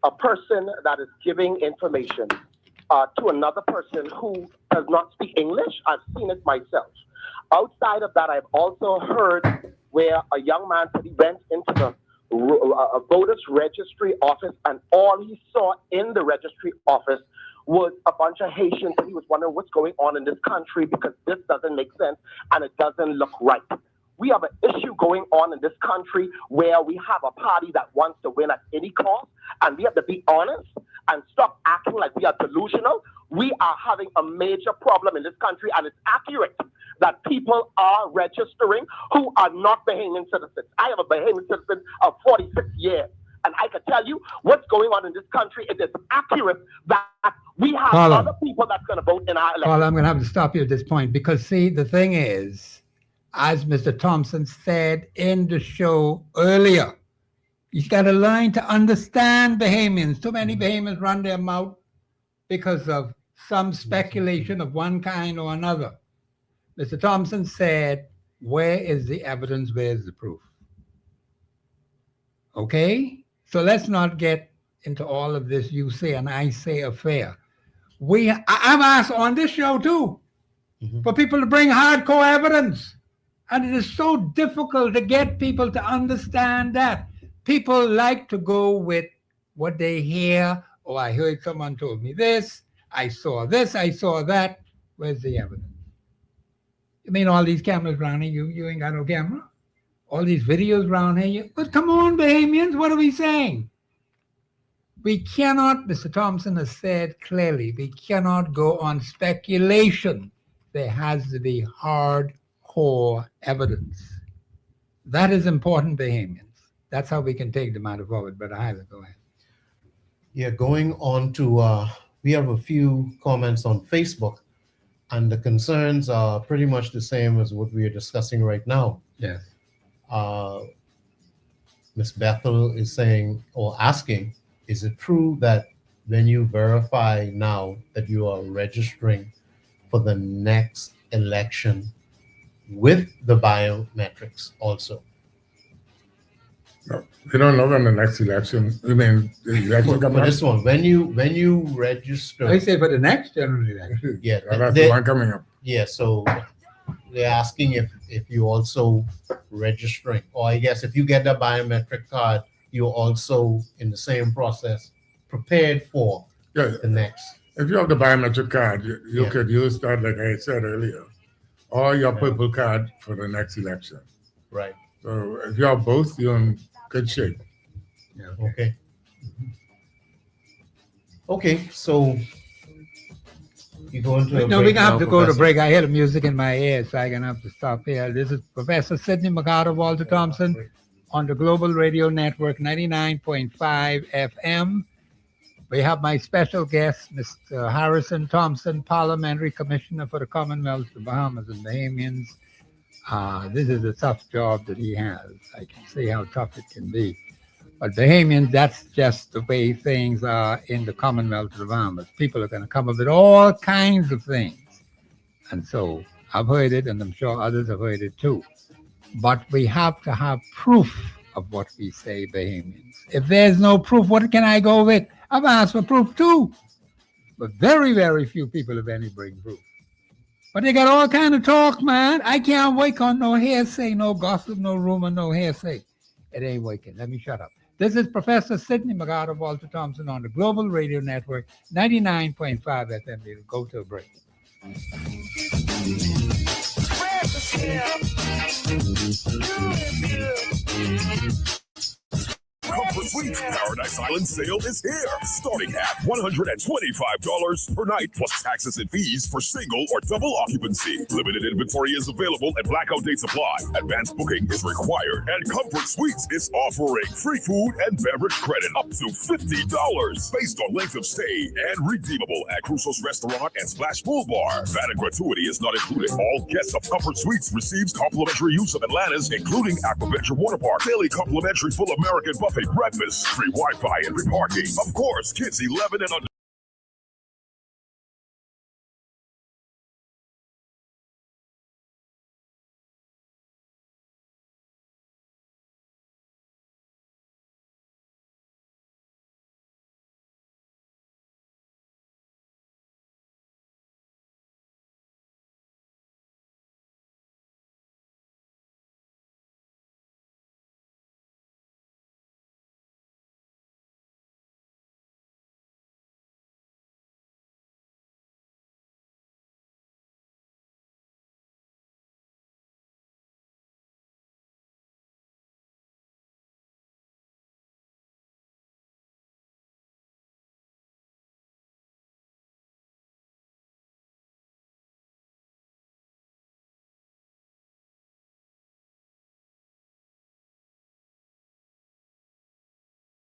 a person that is giving information to another person who does not speak English. I've seen it myself. Outside of that, I've also heard where a young man said he went into the voters registry office, and all he saw in the registry office was a bunch of Haitians, and he was wondering what's going on in this country because this doesn't make sense and it doesn't look right. We have an issue going on in this country where we have a party that wants to win at any cost, and we have to be honest and stop acting like we are delusional. We are having a major problem in this country, and it's accurate that people are registering who are not Bahamian citizens. I have a Bahamian citizen of 46 years, and I can tell you what's going on in this country. It is accurate that we have Caller. other people that's going to vote in our election. Paul, I'm going to have to stop you at this point because, see, the thing is, as Mr. Thompson said in the show earlier, you've got to learn to understand Bahamians. Too many Bahamians run their mouth because of some speculation of one kind or another. Mr. Thompson said, where is the evidence? Where's the proof? Okay? So let's not get into all of this you say and I say affair. I've asked on this show too for people to bring hardcore evidence. And it is so difficult to get people to understand that. People like to go with what they hear. Oh, I heard someone told me this. I saw that. Where's the evidence? You mean all these cameras around here? You ain't got no camera? All these videos around here? But come on, Bahamians, what are we saying? We cannot, Mr. Thompson has said clearly, we cannot go on speculation. There has to be hardcore evidence. That is important, Bahamians. That's how we can take the matter forward. But Hyla, go ahead. Yeah, going on to, we have a few comments on Facebook, and the concerns are pretty much the same as what we are discussing right now. Yes. Ms. Bethel is saying or asking, is it true that when you verify now that you are registering for the next election with the biometrics also? No, we don't know when the next election. I mean, the election For coming up. this one, when you register, I say for the next general election. yeah, That's the one coming up. yeah. So they're asking if you also registering, or I guess if you get the biometric card, you're also in the same process prepared for the next. If you have the biometric card, you Yeah. could use that, like I said earlier, or your purple card for the next election. Right. So if you have both, you're in good shape. Yeah, Okay. Okay, so you go into a No, we're break going to have now, to go to Professor? break. I hear the music in my ear, so I'm going to have to stop here. This is Professor Sidney McCarter, Walter Thompson on the Global Radio Network, 99.5 FM. We have my special guest, Mr. Harrison Thompson, Parliamentary Commissioner for the Commonwealth of the Bahamas and Bahamians. This is a tough job that he has. I can see how tough it can be. But Bahamians, that's just the way things are in the Commonwealth of the Bahamas. People are going to come up with all kinds of things. And so I've heard it, and I'm sure others have heard it too. but we have to have proof of what we say, Bahamians. If there's no proof, what can I go with? I've asked for proof too, but very, very few people have any bring proof. But they got all kind of talk, man. I can't wake on no hearsay, no gossip, no rumor, no hearsay. It ain't waking. Let me shut up. This is Professor Sidney McGarta Walter Thompson on the Global Radio Network, 99.5 FM. We'll go to a break. Comfort Suites Paradise Island sale is here, starting at $125 per night, plus taxes and fees for single or double occupancy. Limited inventory is available and blackout dates apply. Advanced booking is required, and Comfort Suites is offering free food and beverage credit up to $50 based on length of stay and redeemable at Crusoe's Restaurant and Splash Pool Bar. VAT and gratuity is not included. All guests of Comfort Suites receives complimentary use of Atlantis, including Aquaventure Water Park, daily complimentary full American buffet breakfast, free Wi-Fi and free parking. Of course, kids 11 and under.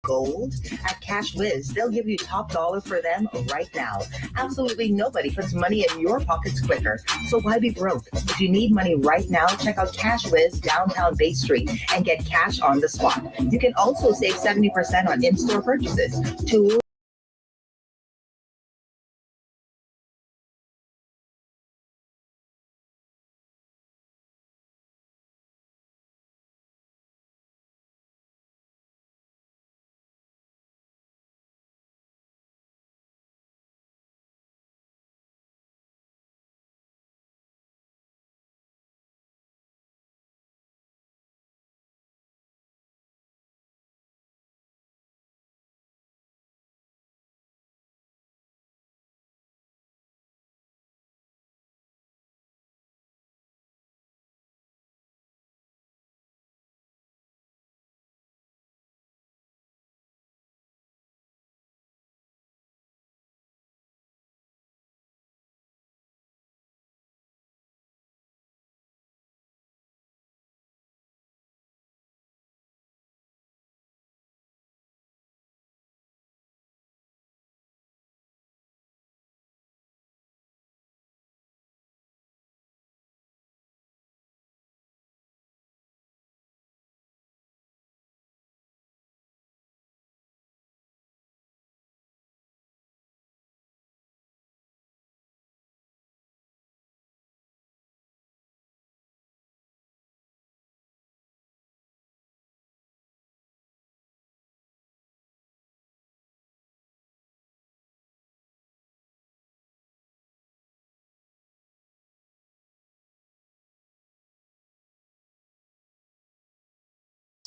Gold at Cash Wiz. They'll give you top dollar for them right now. Absolutely nobody puts money in your pockets quicker. So why be broke? If you need money right now, check out Cash Wiz downtown Bay Street and get cash on the spot. You can also save 70% on in-store purchases. Tools.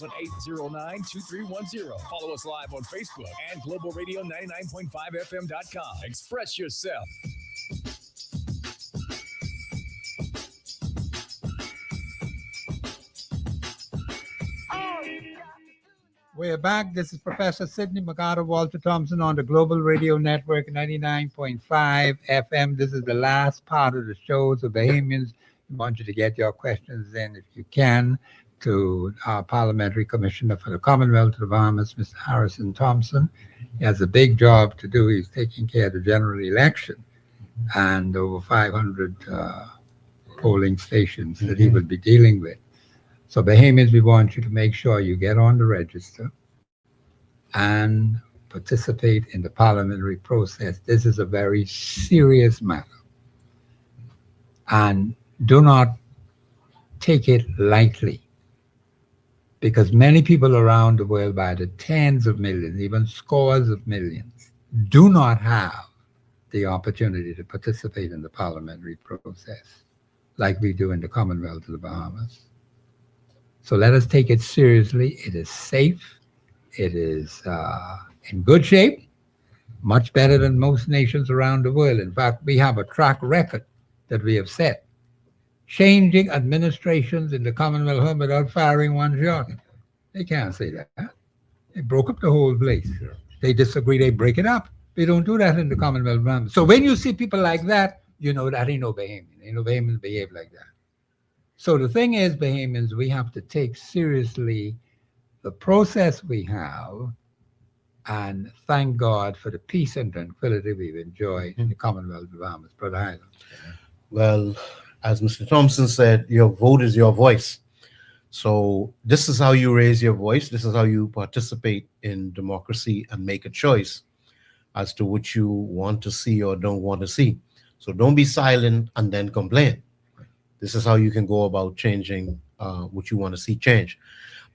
At 809-2310. Follow us live on Facebook and Global Radio 99.5FM.com. Express yourself. We're back. This is Professor Sidney McGarta Walter Thompson on the Global Radio Network 99.5 FM. This is the last part of the show. So Bahamians, we want you to get your questions in if you can to our Parliamentary Commissioner for the Commonwealth of the Bahamas, Mr. Harrison Thompson. He has a big job to do. He's taking care of the general election and over 500 polling stations that he will be dealing with. So Bahamians, we want you to make sure you get on the register and participate in the parliamentary process. This is a very serious matter. And do not take it lightly. because many people around the world, by the tens of millions, even scores of millions, do not have the opportunity to participate in the parliamentary process like we do in the Commonwealth of the Bahamas. So let us take it seriously. It is safe. It is in good shape, much better than most nations around the world. In fact, we have a track record that we have set, changing administrations in the Commonwealth without firing one shot. They can't say that. They broke up the whole place. They disagree, they break it up. They don't do that in the Commonwealth. So when you see people like that, you know that ain't no Bahamian. Ain't no Bahamians behave like that. So the thing is, Bahamians, we have to take seriously the process we have and thank God for the peace and tranquility we've enjoyed in the Commonwealth of the Bahamas. Brother Highland. Well, as Mr. Thompson said, your vote is your voice. So this is how you raise your voice. This is how you participate in democracy and make a choice as to what you want to see or don't want to see. So don't be silent and then complain. This is how you can go about changing what you want to see change.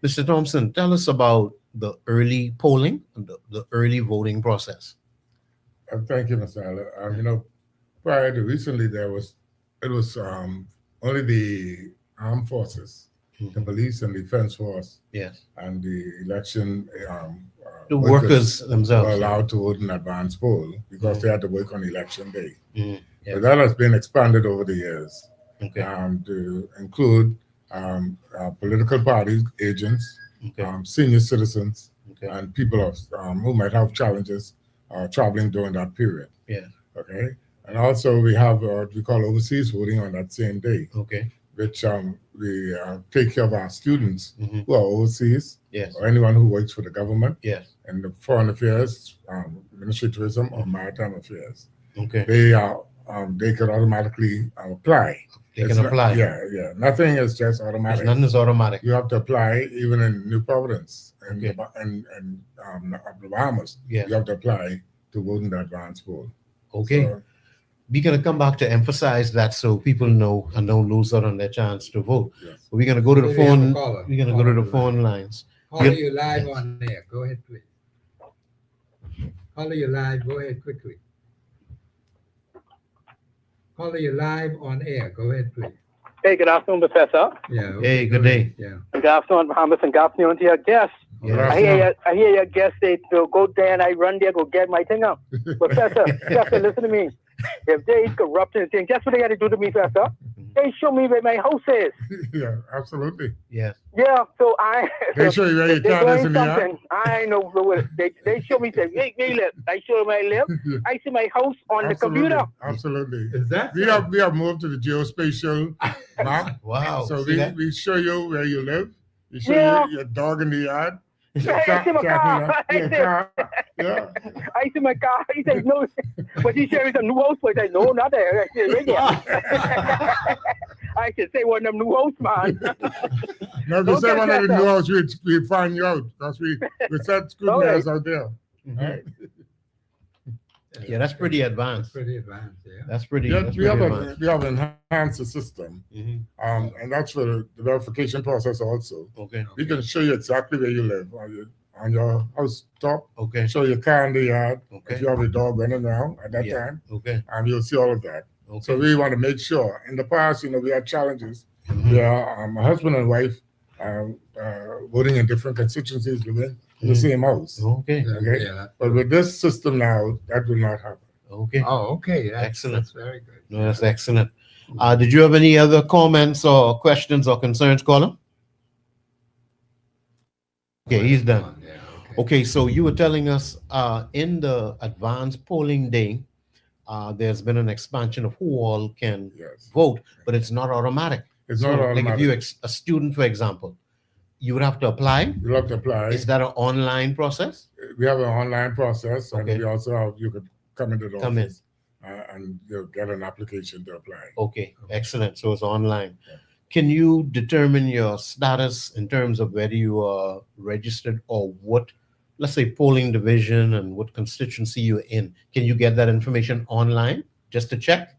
Mr. Thompson, tell us about the early polling and the early voting process. Thank you, Mr. Aller. Prior to recently, it was only the armed forces, the police and defense force, yes, and the election the workers themselves were allowed to vote in advance poll because they had to work on election day. Yes. But that has been expanded over the years Okay. to include political party agents, senior citizens, and people who might have challenges traveling during that period. Yeah. Okay. And also we have what we call overseas voting on that same day. Okay. Which we take care of our students who are overseas, yes, or anyone who works for the government, yes, in the foreign affairs, Ministry of Tourism, or maritime affairs. Okay. They can automatically apply. They can apply. Yeah. Nothing is just automatic. Nothing is automatic. You have to apply even in New Providence and the Bahamas. Yes. You have to apply to vote in the advance poll. Okay. So, we're going to come back to emphasize that so people know and don't lose out on their chance to vote. Yes. We're going to go to the Maybe have a phone. caller. We're going to go to the phone lines. Caller, you live on there. Go ahead, please. Caller, you live. Go ahead quickly. Caller, you live on air. Go ahead, please. Hey, good afternoon, Professor. Yeah. Hey, good day. Yeah. Good afternoon, Bahamas, and good afternoon to your guests. Yeah. I hear your guests say to go there and I run there, go get my thing up. Professor, listen to me. If they corrupting and things, guess what they got to do to me, Professor? They show me where my house is. Yeah, absolutely. Yes. Yeah, so They show you where your car is in the yard? I know where they show me, say, where you live. I show them where I live. I see my house on the computer. Absolutely. Is that we have moved to the geospatial map. Wow. So See we show you where you live. We show Yeah. you your dog in the yard. I see my car. Yeah. I see my car. He said, no. But he said, it's a new house. But I said, no, not there. I said, right there. I should say one of them new house, man. Now, if you say one of the new house, we find you out because we set scrutineers out there. Right? Yeah, that's pretty advanced. Pretty advanced, yeah. That's pretty. Yeah, that's we pretty have advanced. we have enhanced the system, and that's for the verification process also. Okay. We can show you exactly where you live on your house top. Okay. Show your car in the yard. Okay. If you have a dog running around at that time. Okay. And you'll see all of that. Okay. So we want to make sure. In the past, we had challenges. Where my husband and wife voting in different constituencies living in the same house. Okay. Okay. Yeah. But with this system now, that will not happen. Okay. Oh, okay. Excellent. That's very good. No, that's excellent. Did you have any other comments or questions or concerns, caller? Okay, he's done. Yeah, Okay, so you were telling us in the advanced polling day, there's been an expansion of who all can vote, but it's not automatic. It's So, not like if automatic. you a student, for example, you would have to apply. You'll have to apply. Is that an online process? We have an online process, and Okay. we also have, you could come into the Come in. office and you'll get an application to apply. Okay, excellent. So it's online. Can you determine your status in terms of whether you are registered or what, let's say, polling division and what constituency you're in? Can you get that information online just to check?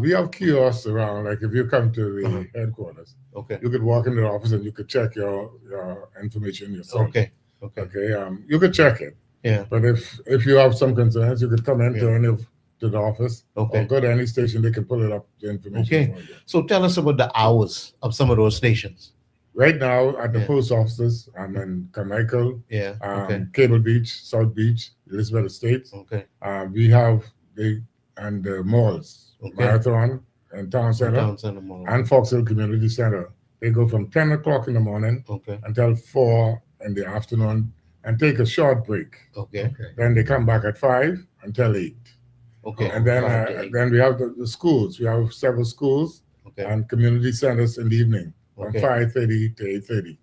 We have kiosks around. Like if you come to the headquarters, Okay. you could walk into the office and you could check your information yourself. Okay. You could check it. Yeah. But if you have some concerns, you could come in to the office or go to any station. They can pull it up, the information. Okay. So tell us about the hours of some of those stations. Right now at the post offices, I'm in Carmichael, Cable Beach, South Beach, Elizabeth Estates. Okay. We have the malls, Marathon and Town Center, and Fox Hill Community Center. They go from 10 o'clock in the morning until 4 in the afternoon and take a short break. Okay. Then they come back at 5 until 8. Okay. And then we have the schools. We have several schools and community centers in the evening from 5:30 to 8:30.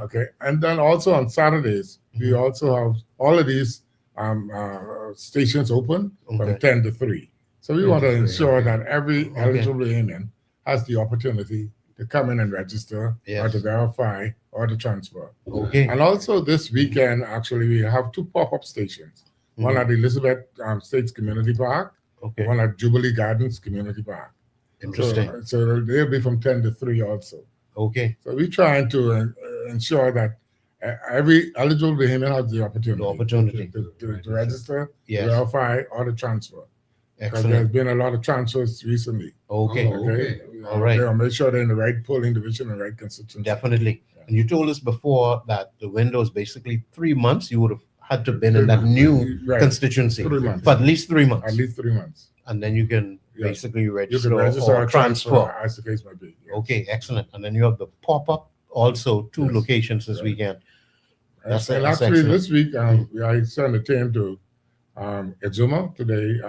Okay. And then also on Saturdays, we also have all of these stations open from 10 to 3. So we want to ensure that every eligible Bahamian has the opportunity to come in and register or to verify or to transfer. Okay. And also this weekend, actually, we have 2 pop-up stations. One at Elizabeth States Community Park, one at Jubilee Gardens Community Park. Interesting. So they'll be from 10 to 3 also. Okay. So we're trying to ensure that every eligible Bahamian has the opportunity to register, verify, or to transfer. Because there's been a lot of transfers recently. Okay. All right. Make sure they're in the right polling division and right constituency. Definitely. And you told us before that the window is basically 3 months. You would have had to have been in that new constituency 3 months. for at least 3 months. At least 3 months. And then you can basically register, you can register or transfer. as the case might be. Okay, excellent. And then you have the pop-up also, 2 locations this weekend. That's actually excellent. This week, I sent a team to Exuma today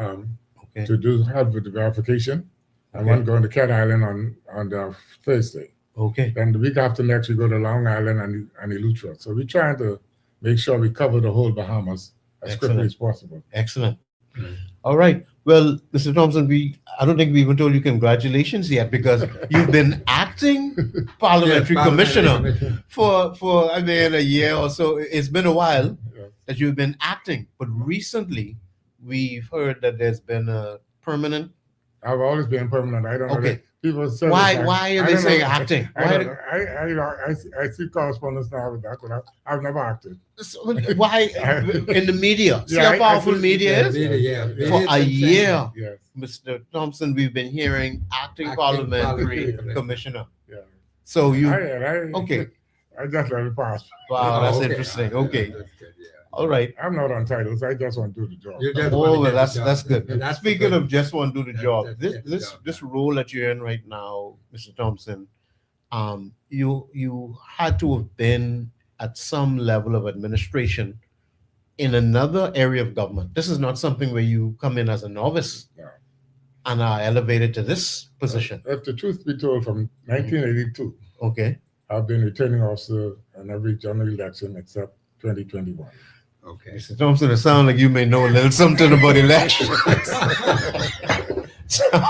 to help with the verification. And one going to Cat Island on the Thursday. Okay. Then the week after next, we go to Long Island and Eleuthera. So we're trying to make sure we cover the whole Bahamas as quickly as possible. Excellent. All right. Well, Mr. Thompson, I don't think we even told you congratulations yet, because you've been acting parliamentary commissioner for I mean a year or so. It's been a while that you've been acting, but recently we've heard that there's been a permanent. I've always been permanent. I don't know. Okay. People say why are they saying acting? I see correspondence now with that, but I've never acted. So why in the media? See how powerful media is? For a year, Mr. Thompson, we've been hearing acting parliamentary commissioner. Yeah. So you okay. I just let it pass. Wow, that's interesting. Okay. All right. I'm not on titles. I just want to do the job. Oh, well, that's good. Speaking of just want to do the job, this role that you're in right now, Mr. Thompson, you had to have been at some level of administration in another area of government. This is not something where you come in as a novice and are elevated to this position. If the truth be told, from 1982, I've been returning officer in every general election except 2021. Okay. Mr. Thompson, it sounds like you may know a little something about elections.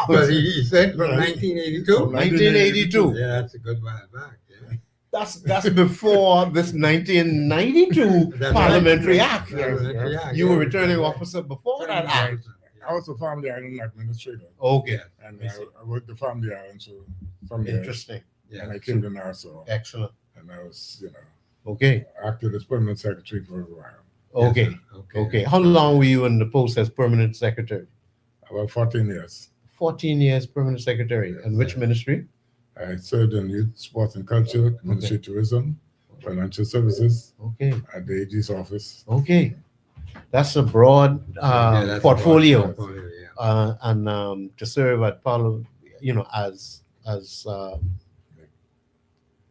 But he said from 1982? 1982. Yeah, that's a good while back. Yeah. That's before this 1992 Parliamentary Act. You were returning officer before that act. I was a Family Island administrator. Okay. And I worked the Family Island, so from interesting. And I came to Nassau. Excellent. And I was, acted as permanent secretary for a while. Okay. How long were you in the post as permanent secretary? About 14 years. 14 years permanent secretary. And which ministry? I served in youth, sports and culture, ministry tourism, financial services. At the AG's office. Okay. That's a broad portfolio. And to serve at Parliament, as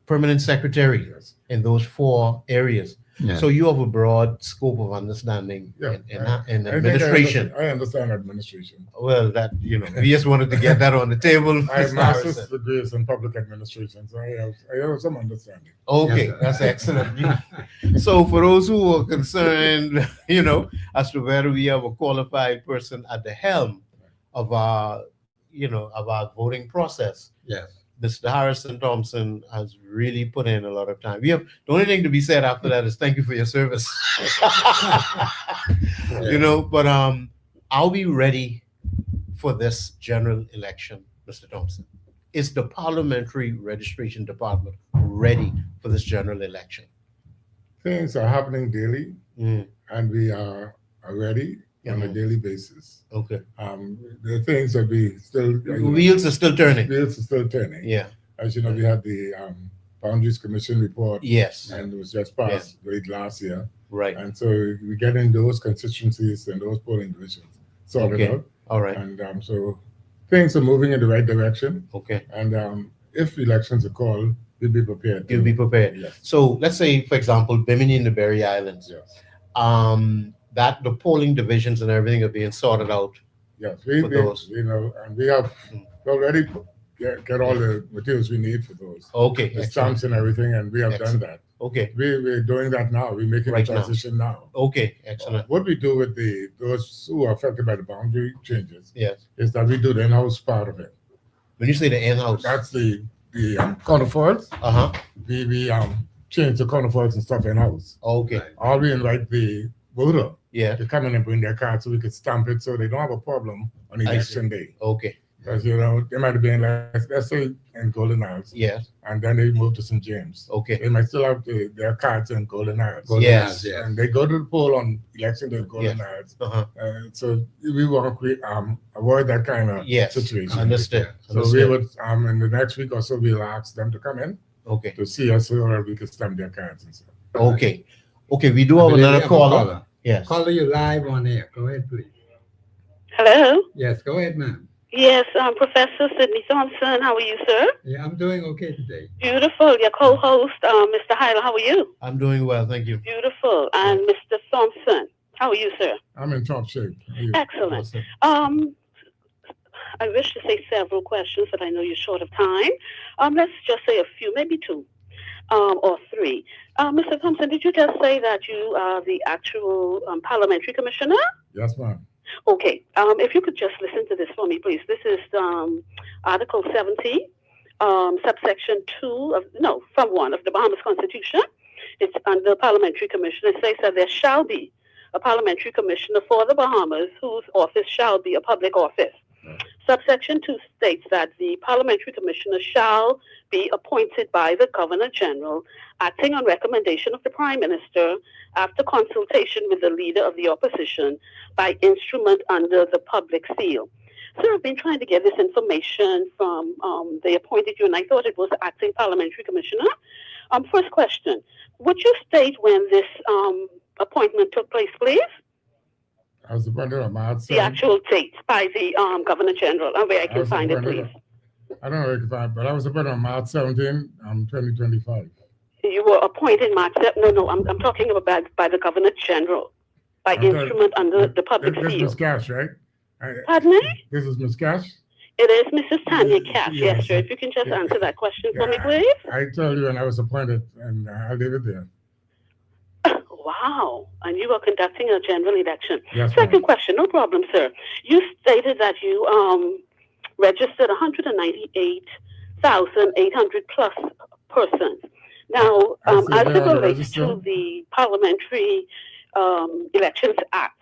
permanent secretary in those 4 areas. Yeah. So you have a broad scope of understanding in administration. I understand administration. Well, we just wanted to get that on the table. I have master's degrees in public administration, so I have some understanding. Okay, that's excellent. So for those who are concerned, as to whether we have a qualified person at the helm of our voting process. Yes. Mr. Harrison Thompson has really put in a lot of time. The only thing to be said after that is thank you for your service. But are we ready for this general election, Mr. Thompson? Is the Parliamentary Registration Department ready for this general election? Things are happening daily, and we are ready on a daily basis. Okay. The things that we still wheels are still turning. Wheels are still turning. Yeah. As you know, we had the Boundaries Commission report. Yes. And it was just passed late last year. Right. And so we get in those constituencies and those polling divisions sorted out. All right. And so things are moving in the right direction. Okay. And if elections are called, we'll be prepared. You'll be prepared. Yes. So let's say, for example, Bimini and the Berry Islands. Yes. That the polling divisions and everything are being sorted out. Yes, for those. You know, and we have already get all the materials we need for those. Okay. The stamps and everything, and we have done that. Okay. We're doing that now. We're making the transition now. Okay, excellent. What we do with those who are affected by the boundary changes is that we do the in-house part of it. When you say the in-house, that's the counterfoils. We change the counterfoils and stuff in-house. Okay. Or we invite the voter to come in and bring their card so we could stamp it so they don't have a problem on election day. Okay. Because, you know, they might have been, let's say, in Golden Isles. Yes. And then they move to St. James. Okay. They might still have their cards in Golden Isles. Yes. And they go to the poll on election day in Golden Isles. So we want to avoid that kind of situation. Understood. So we would, in the next week or so, we'll ask them to come in. Okay. To see us so that we can stamp their cards and stuff. Okay. Okay, we do have another caller. Yes. Caller, you live on air. Go ahead, please. Hello? Yes, go ahead, ma'am. Yes, Professor Sidney Thompson. How are you, sir? Yeah, I'm doing okay today. Beautiful. Your co-host, Mr. Hyler, how are you? I'm doing well, thank you. Beautiful. And Mr. Thompson, how are you, sir? I'm in top shape. Excellent. I wish to say several questions, but I know you're short of time. Let's just say a few, maybe two or three. Mr. Thompson, did you just say that you are the actual parliamentary commissioner? Yes, ma'am. Okay. If you could just listen to this for me, please. This is Article 70, subsection 1 of the Bahamas Constitution. It's under Parliamentary Commission. It says that there shall be a parliamentary commissioner for the Bahamas whose office shall be a public office. Subsection 2 states that the parliamentary commissioner shall be appointed by the Governor General, acting on recommendation of the Prime Minister after consultation with the leader of the opposition by instrument under the public seal. So I've been trying to get this information from they appointed you, and I thought it was acting parliamentary commissioner. First question, would you state when this appointment took place, please? I was appointed on March 7th. The actual date by the Governor General, where I can find it, please. I don't know where I can find it, but I was appointed on March 17, 2025. You were appointed March 7th. No, I'm talking about by the Governor General, by instrument under the public seal. This is Ms. Cash, right? Pardon me? This is Ms. Cash? It is Mrs. Tanya Cash, yes, sir. If you can just answer that question for me, please. I told you when I was appointed, and I'll leave it there. Wow. And you were conducting a general election. Yes, Second question, no problem, sir. You stated that you registered 198,800 plus persons. Now, as it relates to the Parliamentary Elections Act,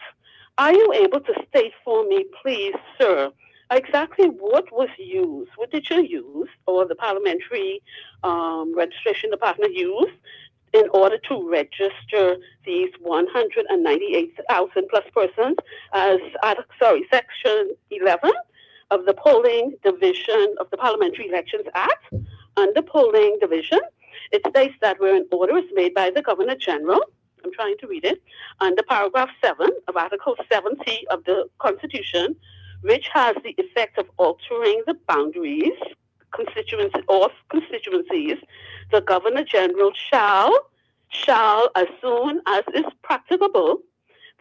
are you able to state for me, please, sir, exactly what was used? What did you use, or the Parliamentary Registration Department used, in order to register these 198,000 plus persons as, Section 11 of the Polling Division of the Parliamentary Elections Act? Under Polling Division, it states that where an order is made by the Governor General, I'm trying to read it, under paragraph 7 of Article 70 of the Constitution, which has the effect of altering the boundaries constituencies, the Governor General shall, as soon as is practicable,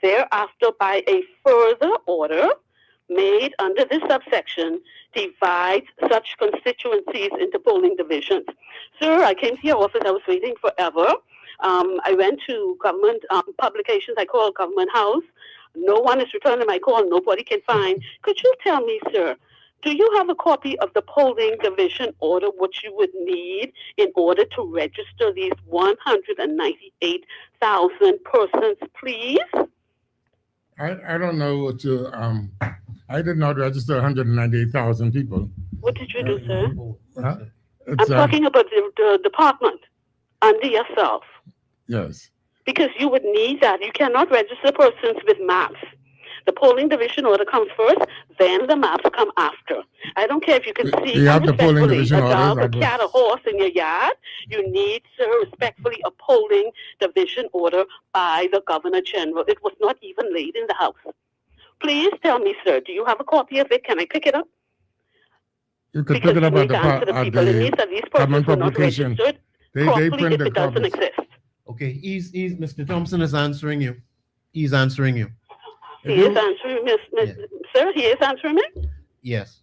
thereafter by a further order made under this subsection, divide such constituencies into polling divisions. Sir, I came to your office, I was waiting forever. I went to government publications, I called Government House. No one is returning my call, nobody can find. Could you tell me, sir, do you have a copy of the polling division order, what you would need in order to register these 198,000 persons, please? I don't know what you I did not register 198,000 people. What did you do, sir? Huh? I'm talking about the department under yourself. Yes. Because you would need that. You cannot register persons with maps. The polling division order comes first, then the maps come after. I don't care if you can see You have the polling respectfully division a dog, orders. a cat, a horse in your yard. You need, sir, respectfully, a polling division order by the Governor General. It was not even laid in the House. Please tell me, sir, do you have a copy of it? Can I pick it up? You could pick it up at the government publication. They print the it doesn't copies. exist. Okay, he's Mr. Thompson is answering you. He's answering you. He is answering, sir, he is answering me? Yes.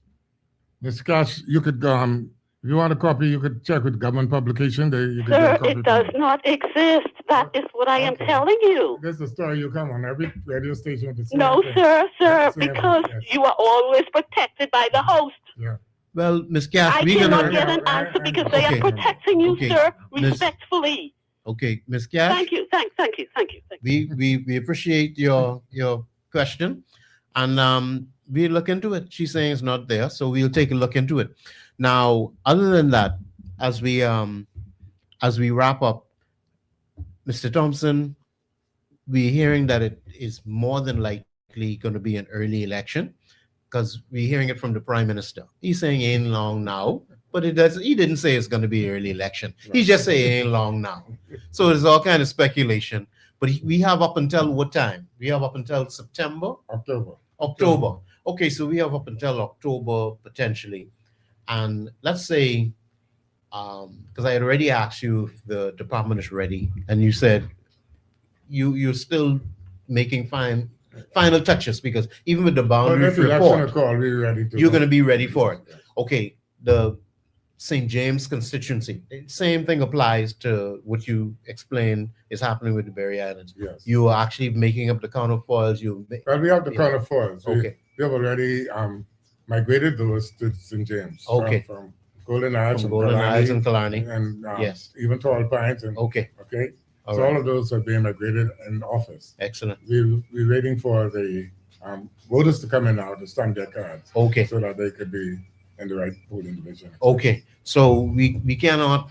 Ms. Cash, you could if you want a copy, you could check with government publication. You could get Sir, a copy it does not exist. That is what I am telling you. This is the story you come on every radio station with the same No, thing. sir, Same because thing, yes. you are always protected by the host. Yeah. Well, Ms. Cash, I cannot get an answer because they are protecting you, sir, respectfully. Okay, Ms. Cash. Thank you. We appreciate your question, and we'll look into it. She's saying it's not there, so we'll take a look into it. Now, other than that, as we wrap up, Mr. Thompson, we're hearing that it is more than likely going to be an early election, because we're hearing it from the Prime Minister. He's saying ain't long now, but he didn't say it's going to be an early election. He just saying ain't long now. So it's all kind of speculation. But we have up until what time? We have up until September? October. Okay, so we have up until October potentially. And let's say, because I had already asked you if the department is ready, and you said you're still making final touches, because even with the boundary report, you're going to be ready for it. Okay, the St. James constituency, same thing applies to what you explained is happening with the Berry Islands. Yes. You are actually making up the counterfoils. Well, we have the counterfoils. Okay. We have already migrated those to St. James. Okay. From Golden Isles and Killarney. And yes. Even Tall Pines. And, okay. So all of those are being migrated in office. Excellent. We're waiting for the voters to come in now to stamp their cards. Okay. So that they could be in the right polling division. Okay. So we cannot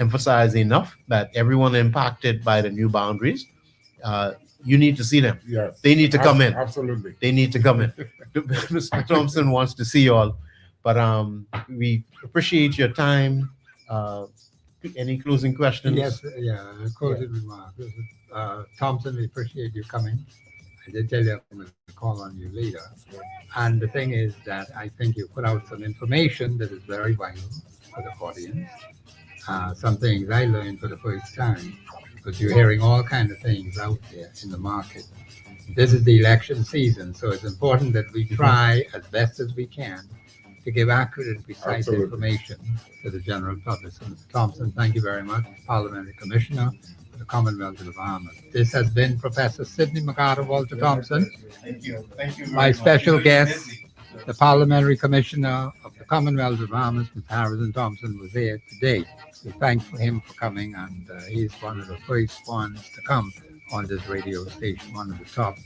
emphasize enough that everyone impacted by the new boundaries, you need to see them. Yes. They need to come in. Absolutely. They need to come in. Mr. Thompson wants to see you all. But we appreciate your time. Any closing questions? Yes, closing remarks. Thompson, we appreciate you coming. I did tell you I'm going to call on you later. And the thing is that I think you put out some information that is very vital for the audience. Some things I learned for the first time, because you're hearing all kinds of things out there in the market. This is the election season, so it's important that we try as best as we can to give accurate and precise information to the general public. So, Mr. Thompson, thank you very much, Parliamentary Commissioner for the Commonwealth of the Bahamas. This has been Professor Sidney MacArthur Walter Thompson. Thank you. Thank you. My special guest, the Parliamentary Commissioner of the Commonwealth of the Bahamas, Mr. Harrison Thompson, was here today. We thank him for coming, and he's one of the first ones to come on this radio station, one of the top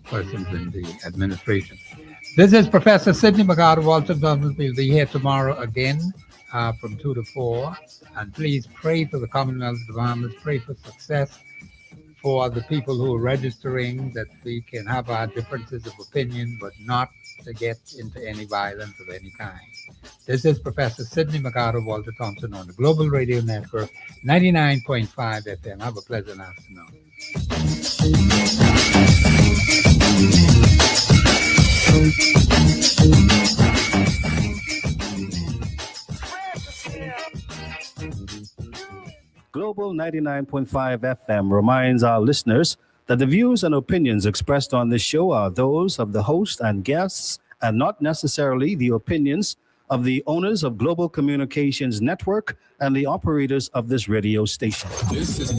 persons in the administration. This is Professor Sidney MacArthur Walter Thompson. We'll be here tomorrow again from 2 to 4. And please pray for the Commonwealth of the Bahamas. Pray for success for the people who are registering, that we can have our differences of opinion, but not to get into any violence of any kind. This is Professor Sidney MacArthur Walter Thompson on the Global Radio Network, 99.5 FM. Have a pleasant afternoon. Global 99.5 FM reminds our listeners that the views and opinions expressed on this show are those of the host and guests and not necessarily the opinions of the owners of Global Communications Network and the operators of this radio station. This is